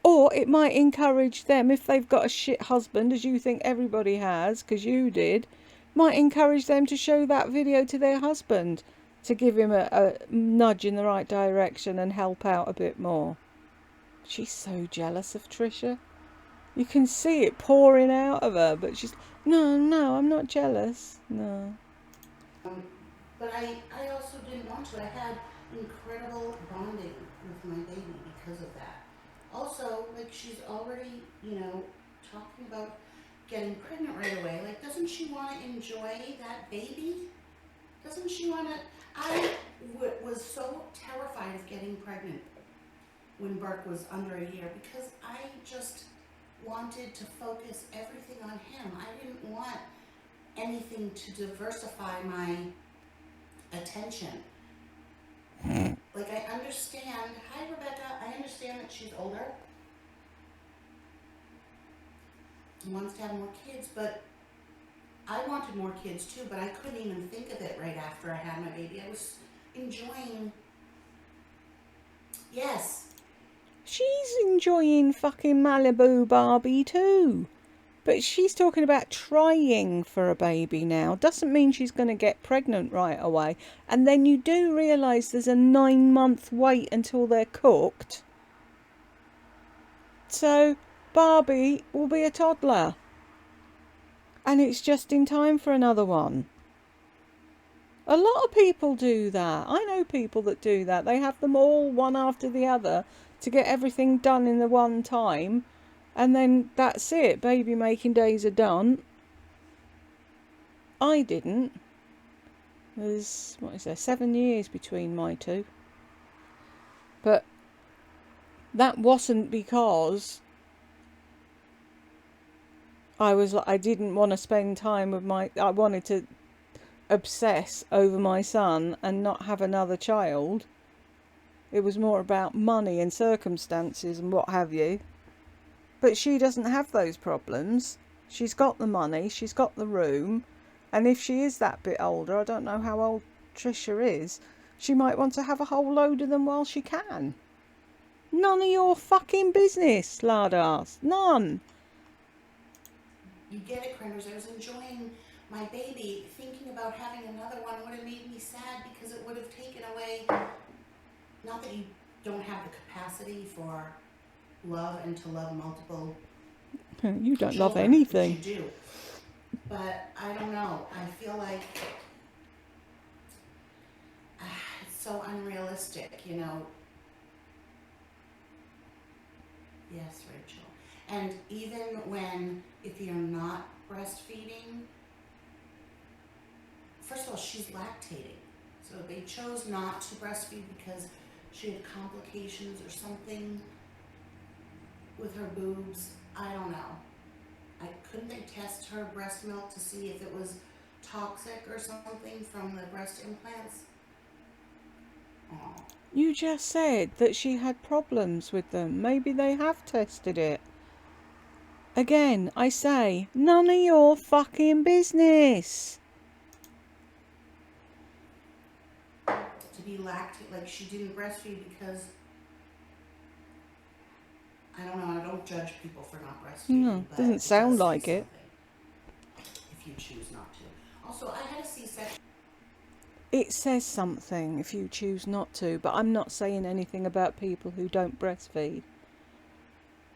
Or it might encourage them, if they've got a shit husband, as you think everybody has, because you did, might encourage them to show that video to their husband to give him a nudge in the right direction and help out a bit more. She's so jealous of Trisha. You can see it pouring out of her, but she's, no, I'm not jealous. No. But I also didn't want to. I had incredible bonding with my baby because of that. Also, like, she's already, talking about getting pregnant right away. Like, doesn't she want to enjoy that baby? Doesn't she want to... I was so terrified of getting pregnant when Burke was under a year because I just wanted to focus everything on him. I didn't want anything to diversify my attention. Like, I understand, hi Rebecca, I understand that she's older and wants to have more kids, but I wanted more kids too, but I couldn't even think of it right after I had my baby. I was enjoying, yes. She's enjoying fucking Malibu Barbie too. But she's talking about trying for a baby now. Doesn't mean she's going to get pregnant right away. And then you do realise there's a 9-month wait until they're cooked. So Barbie will be a toddler. And it's just in time for another one. A lot of people do that. I know people that do that. They have them all one after the other to get everything done in the one time. And then that's it. Baby making days are done. I didn't. There's, what is there, 7 years between my two. But that wasn't because I didn't want to spend time with I wanted to obsess over my son and not have another child. It was more about money and circumstances and what have you. But she doesn't have those problems. She's got the money, she's got the room, and if she is that bit older, I don't know how old Trisha is, she might want to have a whole load of them while she can. None of your fucking business, lard ass. None. You get it, Crenders. I was enjoying my baby. Thinking about having another one would have made me sad because it would have taken away, not that you don't have the capacity for love and to love multiple You don't love children, anything. which you do. But I don't know. I feel like it's so unrealistic, you know. Yes, Rachel. And even when, if you're not breastfeeding, first of all, she's lactating. So they chose not to breastfeed because she had complications or something with her boobs. I don't know. Couldn't they test her breast milk to see if it was toxic or something from the breast implants? Oh. You just said that she had problems with them. Maybe they have tested it. Again, I say, none of your fucking business. To be lactate, like she didn't breastfeed because, I don't know, I don't judge people for not breastfeeding. No, but doesn't sound does say like it. if you choose not to. Also, I had a C-section. It says something if you choose not to, but I'm not saying anything about people who don't breastfeed.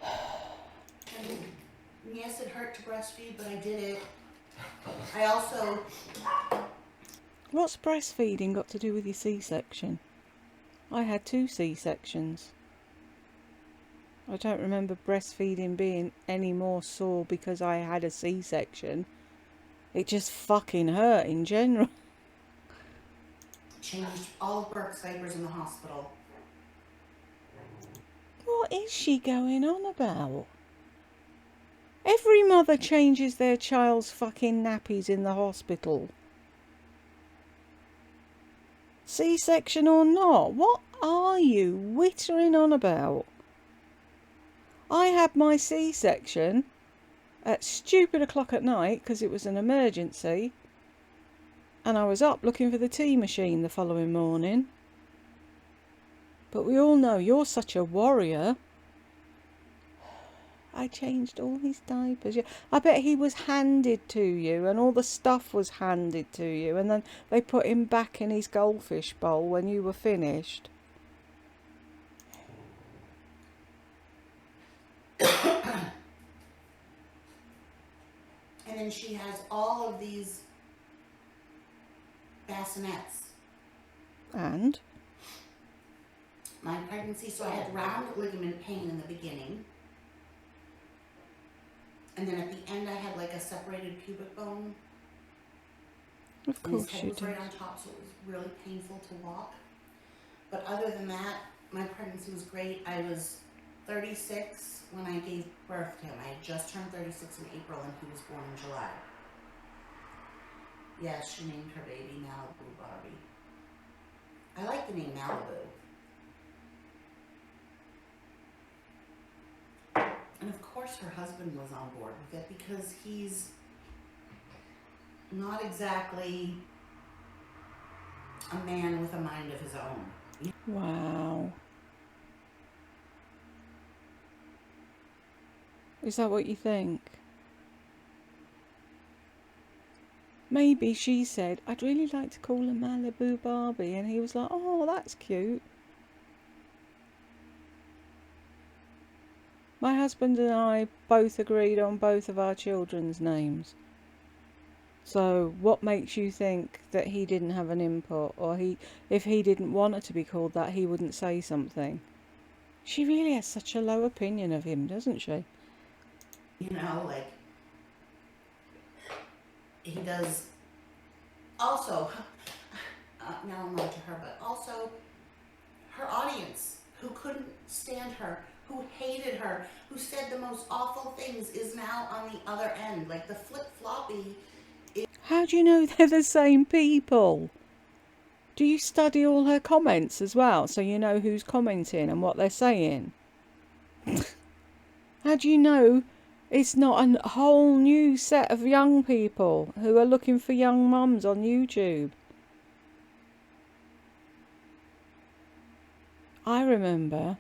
And yes, it hurt to breastfeed, but I did it. I also... What's breastfeeding got to do with your C-section? I had 2 C-sections. I don't remember breastfeeding being any more sore because I had a C-section. It just fucking hurt in general. Changed all of Burke's diapers in the hospital. What is she going on about? Every mother changes their child's fucking nappies in the hospital. C-section or not, what are you wittering on about? I had my C-section at stupid o'clock at night because it was an emergency, and I was up looking for the tea machine the following morning. But we all know you're such a warrior. I changed all his diapers. Yeah, I bet he was handed to you and all the stuff was handed to you, and then they put him back in his goldfish bowl when you were finished. And then she has all of these bassinets. And? My pregnancy, so I had round ligament pain in the beginning. And then at the end I had like a separated pubic bone. Of And his course head you was did. right on top, so it was really painful to walk. But other than that, my pregnancy was great. I was 36 when I gave birth to him. I had just turned 36 in April and he was born in July. Yes, she named her baby Malibu Barbie. I like the name Malibu. And of course her husband was on board with it because he's not exactly a man with a mind of his own. Wow. Is that what you think? Maybe she said, I'd really like to call her Malibu Barbie, and he was like, oh, that's cute. My husband and I both agreed on both of our children's names. So what makes you think that he didn't have an input, or if he didn't want her to be called that, he wouldn't say something? She really has such a low opinion of him, doesn't she? You know, like, he does. Also, now I'm on to her, but also her audience who couldn't stand her, who hated her, who said the most awful things, is now on the other end. Like the flip-floppy. How do you know they're the same people? Do you study all her comments as well, so you know who's commenting and what they're saying? How do you know it's not a whole new set of young people who are looking for young mums on YouTube? I remember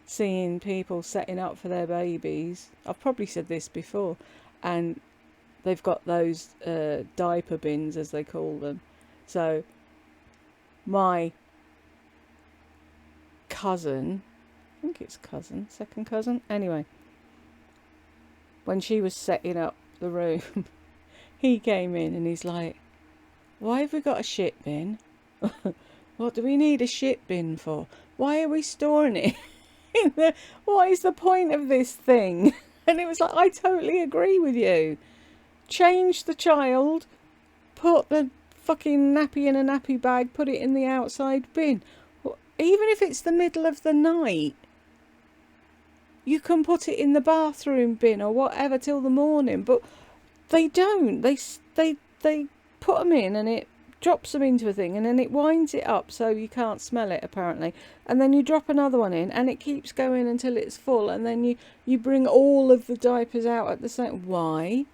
seeing people setting up for their babies. I've probably said this before, and they've got those diaper bins, as they call them. So my cousin, I think it's cousin, second cousin, anyway, when she was setting up the room, he came in and he's like, why have we got a shit bin? What do we need a shit bin for? Why are we storing it in there? What is the point of this thing? And it was like, I totally agree with you. Change the child, put the fucking nappy in a nappy bag, put it in the outside bin. Even if it's the middle of the night, you can put it in the bathroom bin or whatever till the morning. But they don't. They put them in and it drops them into a thing and then it winds it up so you can't smell it apparently, and then you drop another one in and it keeps going until it's full, and then you bring all of the diapers out at the same. Why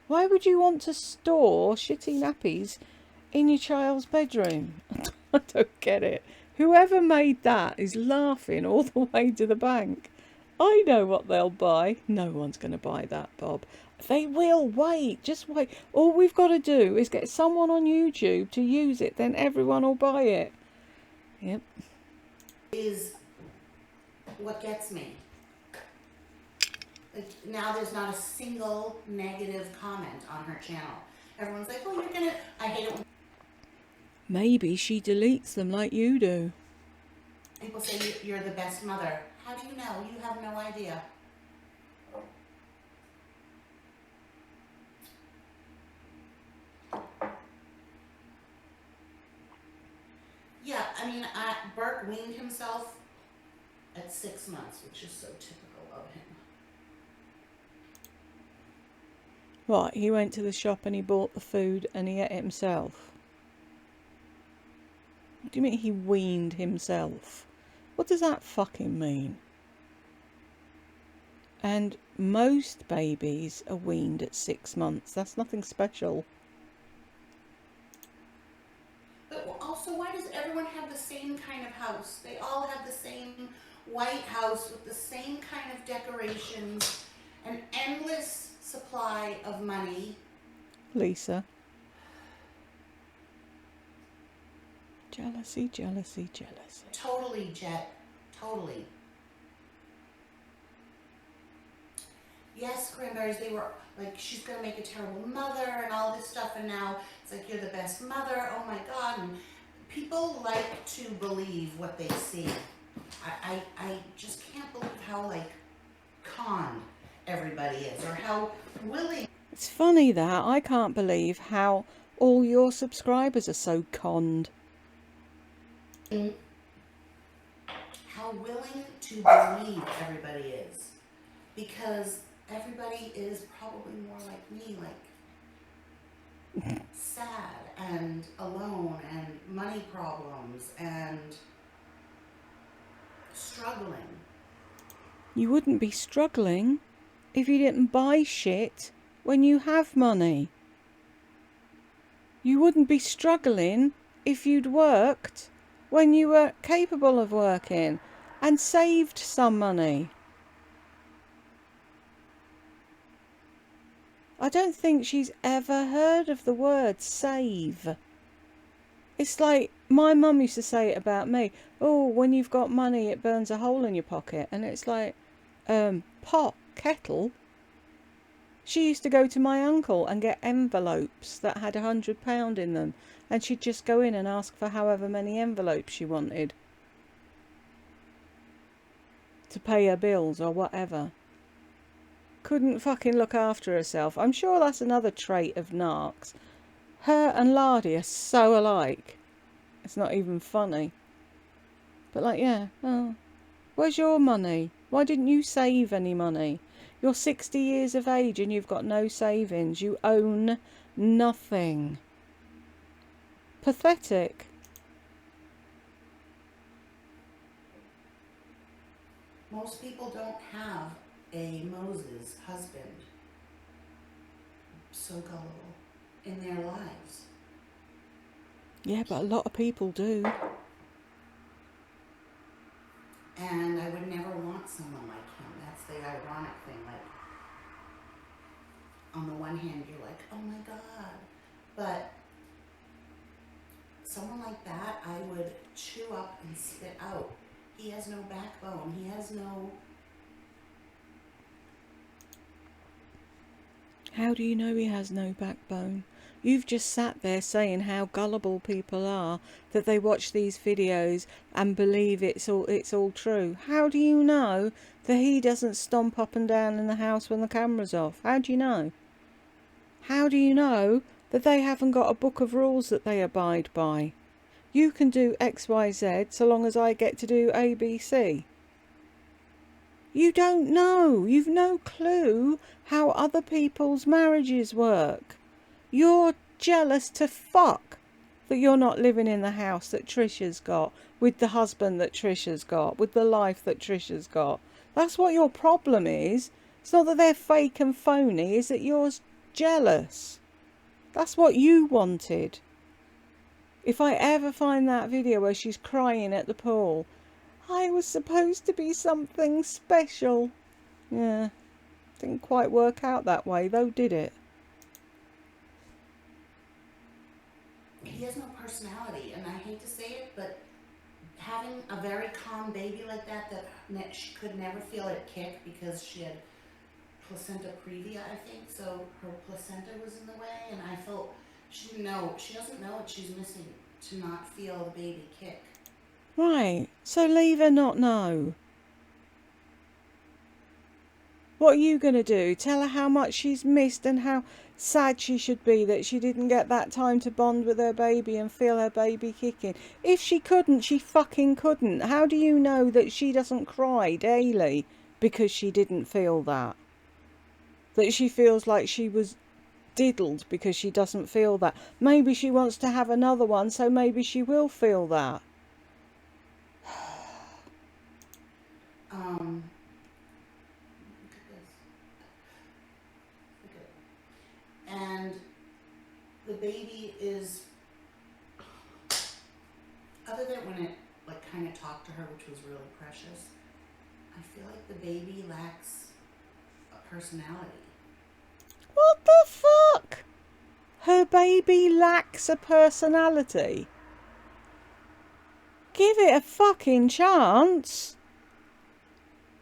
would you want to store shitty nappies in your child's bedroom? I don't get it. Whoever made that is laughing all the way to the bank. I know what they'll buy. No one's going to buy that, Bob. They will. Wait, just wait. All we've got to do is get someone on YouTube to use it, then everyone will buy it. Yep. Is what gets me. Like, now there's not a single negative comment on her channel. Everyone's like, oh, you're gonna, I hate it when Maybe she deletes them like you do. people say you're the best mother. How do you know? You have no idea. Yeah, I mean, Burke weaned himself at 6 months, which is so typical of him. What, he went to the shop and he bought the food and he ate it himself? What do you mean he weaned himself? What does that fucking mean? And most babies are weaned at 6 months. That's nothing special. But also, why does everyone have the same kind of house? They all have the same white house with the same kind of decorations, an endless supply of money. Lisa. Jealousy, jealousy, jealousy. Totally, Jet. Totally. Yes, Cranberries, they were like, she's going to make a terrible mother and all this stuff, and now it's like, you're the best mother, oh my God. And people like to believe what they see. I just can't believe how, like, conned everybody is, or how willing. It's funny that I can't believe how all your subscribers are so conned. How willing to believe everybody is. Because everybody is probably more like me, like sad and alone and money problems and struggling. You wouldn't be struggling if you didn't buy shit when you have money. You wouldn't be struggling if you'd worked when you were capable of working and saved some money. I don't think she's ever heard of the word save. It's like my mum used to say it about me. Oh, when you've got money, it burns a hole in your pocket. And it's like, pot, kettle. She used to go to my uncle and get envelopes that had £100 in them. And she'd just go in and ask for however many envelopes she wanted to pay her bills or whatever. Couldn't fucking look after herself. I'm sure that's another trait of narcs. Her and Lardy are so alike. It's not even funny. But like, yeah, oh, where's your money? Why didn't you save any money? You're 60 years of age and you've got no savings. You own nothing. Pathetic. Most people don't have a Moses husband so gullible in their lives. Yeah, but a lot of people do. And I would never want someone like him. That's the ironic thing. Like, on the one hand, you're like, oh my God. But someone like that, I would chew up and spit out. He has no backbone. He has no... How do you know he has no backbone? You've just sat there saying how gullible people are, that they watch these videos and believe it's all true. How do you know that he doesn't stomp up and down in the house when the camera's off? How do you know? How do you know that they haven't got a book of rules that they abide by? You can do X, Y, Z so long as I get to do A, B, C. You don't know. You've no clue how other people's marriages work. You're jealous to fuck that you're not living in the house that Trisha's got, with the husband that Trisha's got, with the life that Trisha's got. That's what your problem is. It's not that they're fake and phony, it's that you're jealous. That's what you wanted. If I ever find that video where she's crying at the pool, I was supposed to be something special. Yeah, didn't quite work out that way though, did it? He has no personality, and I hate to say it, but having a very calm baby like that she could never feel it kick because she had placenta previa, I think, so her placenta was in the way, and I felt she doesn't know what she's missing to not feel the baby kick. Right, so leave her not know. What are you going to do? Tell her how much she's missed and how sad she should be that she didn't get that time to bond with her baby and feel her baby kicking. If she couldn't, she fucking couldn't. How do you know that she doesn't cry daily because she didn't feel that? That she feels like she was diddled because she doesn't feel that. Maybe she wants to have another one, so maybe she will feel that. Look at this. Look at it. And the baby is, other than when it like kind of talked to her, which was really precious, I feel like the baby lacks a personality. What the fuck? Her baby lacks a personality. Give it a fucking chance.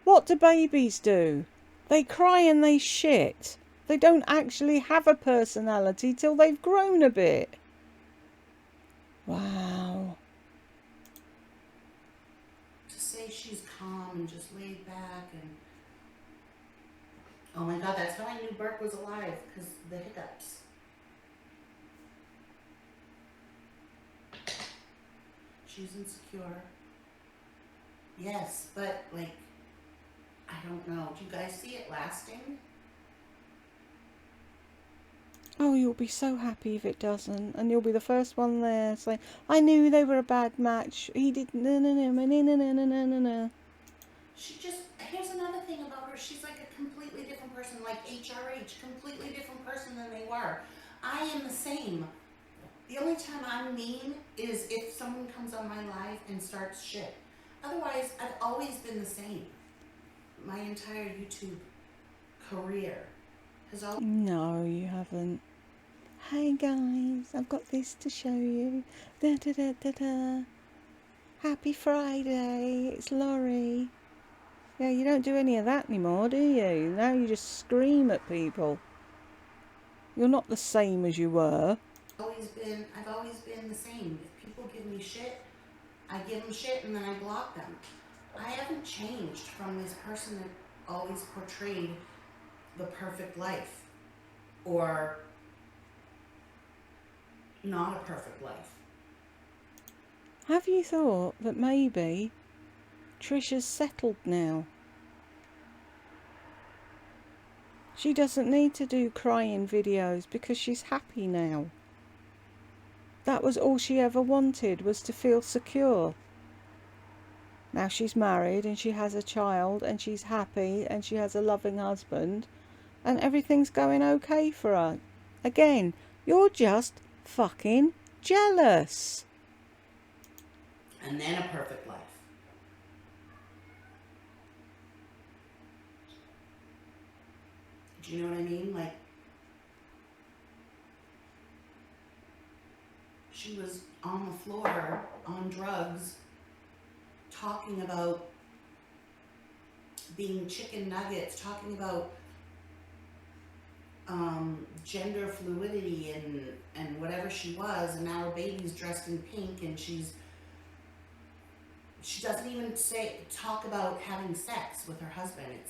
What do babies do? They cry and they shit. They don't actually have a personality till they've grown a bit. Wow. To say she's calm and just laid back and... Oh my God, that's how I knew Burke was alive, because the hiccups. She's insecure. Yes, but like, I don't know. Do you guys see it lasting? Oh, you'll be so happy if it doesn't. And you'll be the first one there saying, I knew they were a bad match. He didn't. No. She just, here's another thing about her. She's like a completely different person, like HRH, completely different person than they were. I am the same. The only time I'm mean is if someone comes on my live and starts shit. Otherwise, I've always been the same. My entire YouTube career has always... No, you haven't. Hey guys, I've got this to show you. Da da da da da. Happy Friday, it's Laurie. Yeah, you don't do any of that anymore, do you? Now you just scream at people. You're not the same as you were. I've always been the same. If people give me shit, I give them shit and then I block them. I haven't changed from this person that always portrayed the perfect life or not a perfect life. Have you thought that maybe Trisha's settled now? She doesn't need to do crying videos because she's happy now. That was all she ever wanted, was to feel secure. Now she's married and she has a child and she's happy and she has a loving husband and everything's going okay for her. Again, you're just fucking jealous. And then a perfect life. Do you know what I mean? Like, she was on the floor on drugs talking about being chicken nuggets, talking about gender fluidity and whatever she was, and now her baby's dressed in pink and she doesn't even talk about having sex with her husband.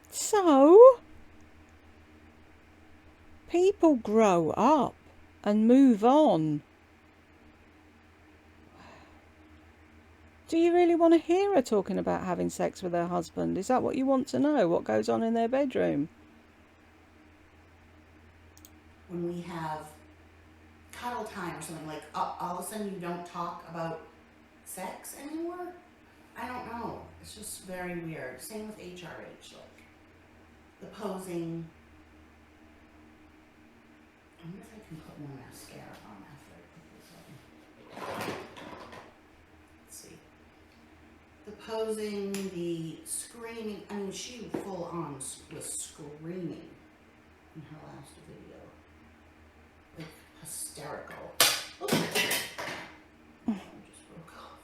So, people grow up and move on. Do you really want to hear her talking about having sex with her husband? Is that what you want to know? What goes on in their bedroom? When we have cuddle time or something, like all of a sudden you don't talk about sex anymore? I don't know. It's just very weird. Same with HRH, like the posing. I wonder if I can put more mascara on after I put this on. Let's see. The posing, the screaming. I mean, she full on was screaming in her last video. Like, hysterical. Oh, just broke off.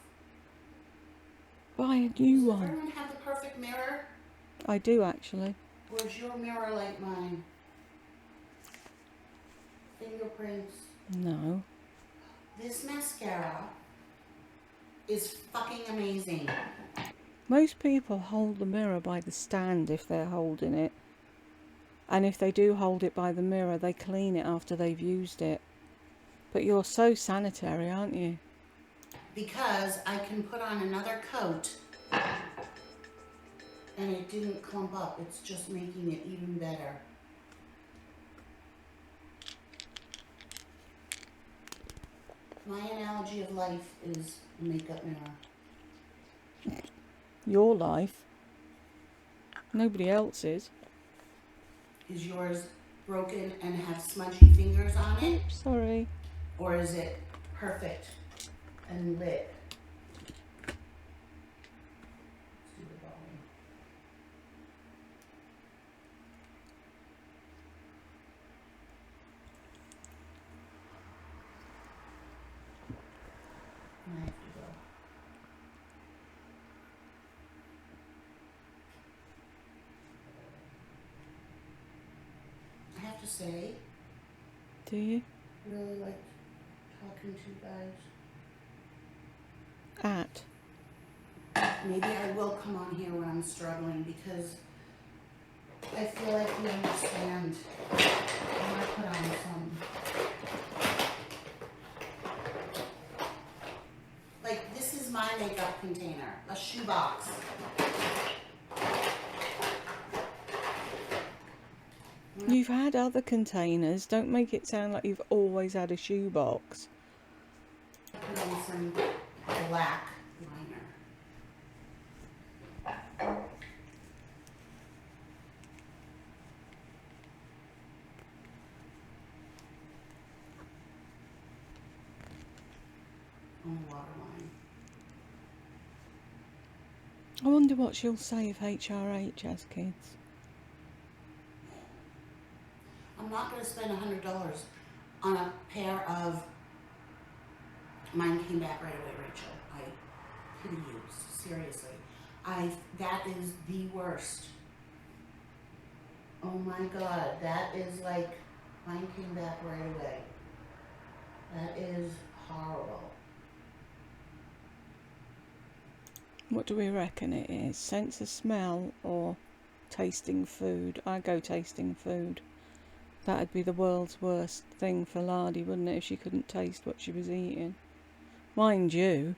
Buy a new Does one. everyone have the perfect mirror? I do, actually. Or is your mirror like mine? Fingerprints. No. This mascara is fucking amazing. Most people hold the mirror by the stand if they're holding it. And if they do hold it by the mirror, they clean it after they've used it. But you're so sanitary, aren't you? Because I can put on another coat and it didn't clump up. It's just making it even better. My analogy of life is a makeup mirror. Your life. Nobody else's. Is yours broken and have smudgy fingers on it? Oops, sorry. Or is it perfect and lit? Let's do the volume. I have to go. I have to say, Do you? really like talking to you guys. Maybe I will come on here when I'm struggling because I feel like you understand. I want to put on some. Like, this is my makeup container, a shoebox. You've had other containers. Don't make it sound like you've always had a shoebox. Put on some black liner. On the waterline. I wonder what she'll say if HRH has kids. I'm not going to spend $100 on a pair of. Mine came back right away, Rachel. I pity you, seriously. That is the worst. Oh my God, that is like, mine came back right away. That is horrible. What do we reckon it is? Sense of smell or tasting food? I go tasting food. That'd be the world's worst thing for Lardy, wouldn't it, if she couldn't taste what she was eating? Mind you,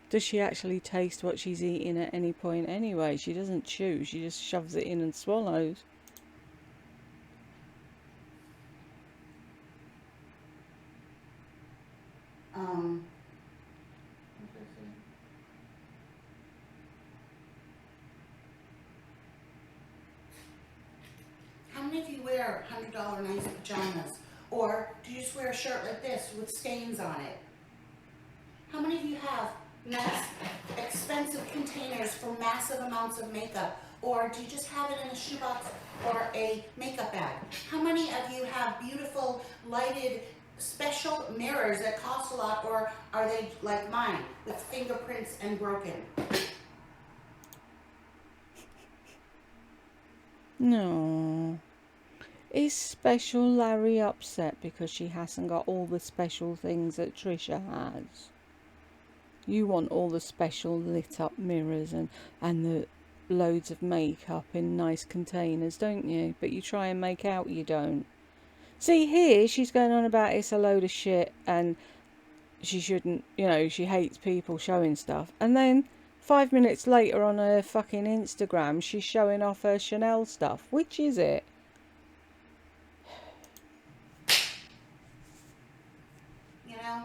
does she actually taste what she's eating at any point anyway? She doesn't chew, she just shoves it in and swallows. Um, how many of you wear $100 nice pajamas? Or do you just wear a shirt like this with stains on it? How many of you have nice, expensive containers for massive amounts of makeup? Or do you just have it in a shoebox or a makeup bag? How many of you have beautiful lighted special mirrors that cost a lot, or are they like mine with fingerprints and broken? No. Is Special Larry upset because she hasn't got all the special things that Trisha has? You want all the special lit up mirrors and the loads of makeup in nice containers, don't you? But you try and make out you don't. See, here she's going on about it's a load of shit and she shouldn't, she hates people showing stuff. And then 5 minutes later on her fucking Instagram, she's showing off her Chanel stuff. Which is it? You know,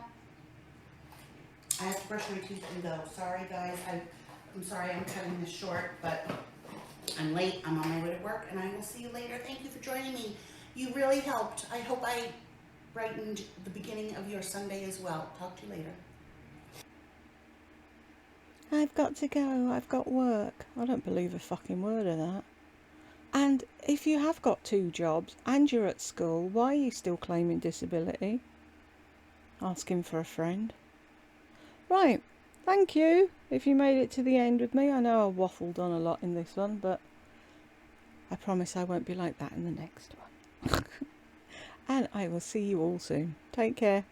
I have to brush my teeth and go. Sorry guys, I'm sorry I'm cutting this short, but I'm late. I'm on my way to work, and I will see you later. Thank you for joining me. You really helped. I hope I brightened the beginning of your Sunday as well. Talk to you later. I've got to go. I've got work. I don't believe a fucking word of that. And if you have got 2 jobs and you're at school, why are you still claiming disability? Asking for a friend. Right. Thank you if you made it to the end with me. I know I waffled on a lot in this one, but I promise I won't be like that in the next one. And I will see you all soon. Take care.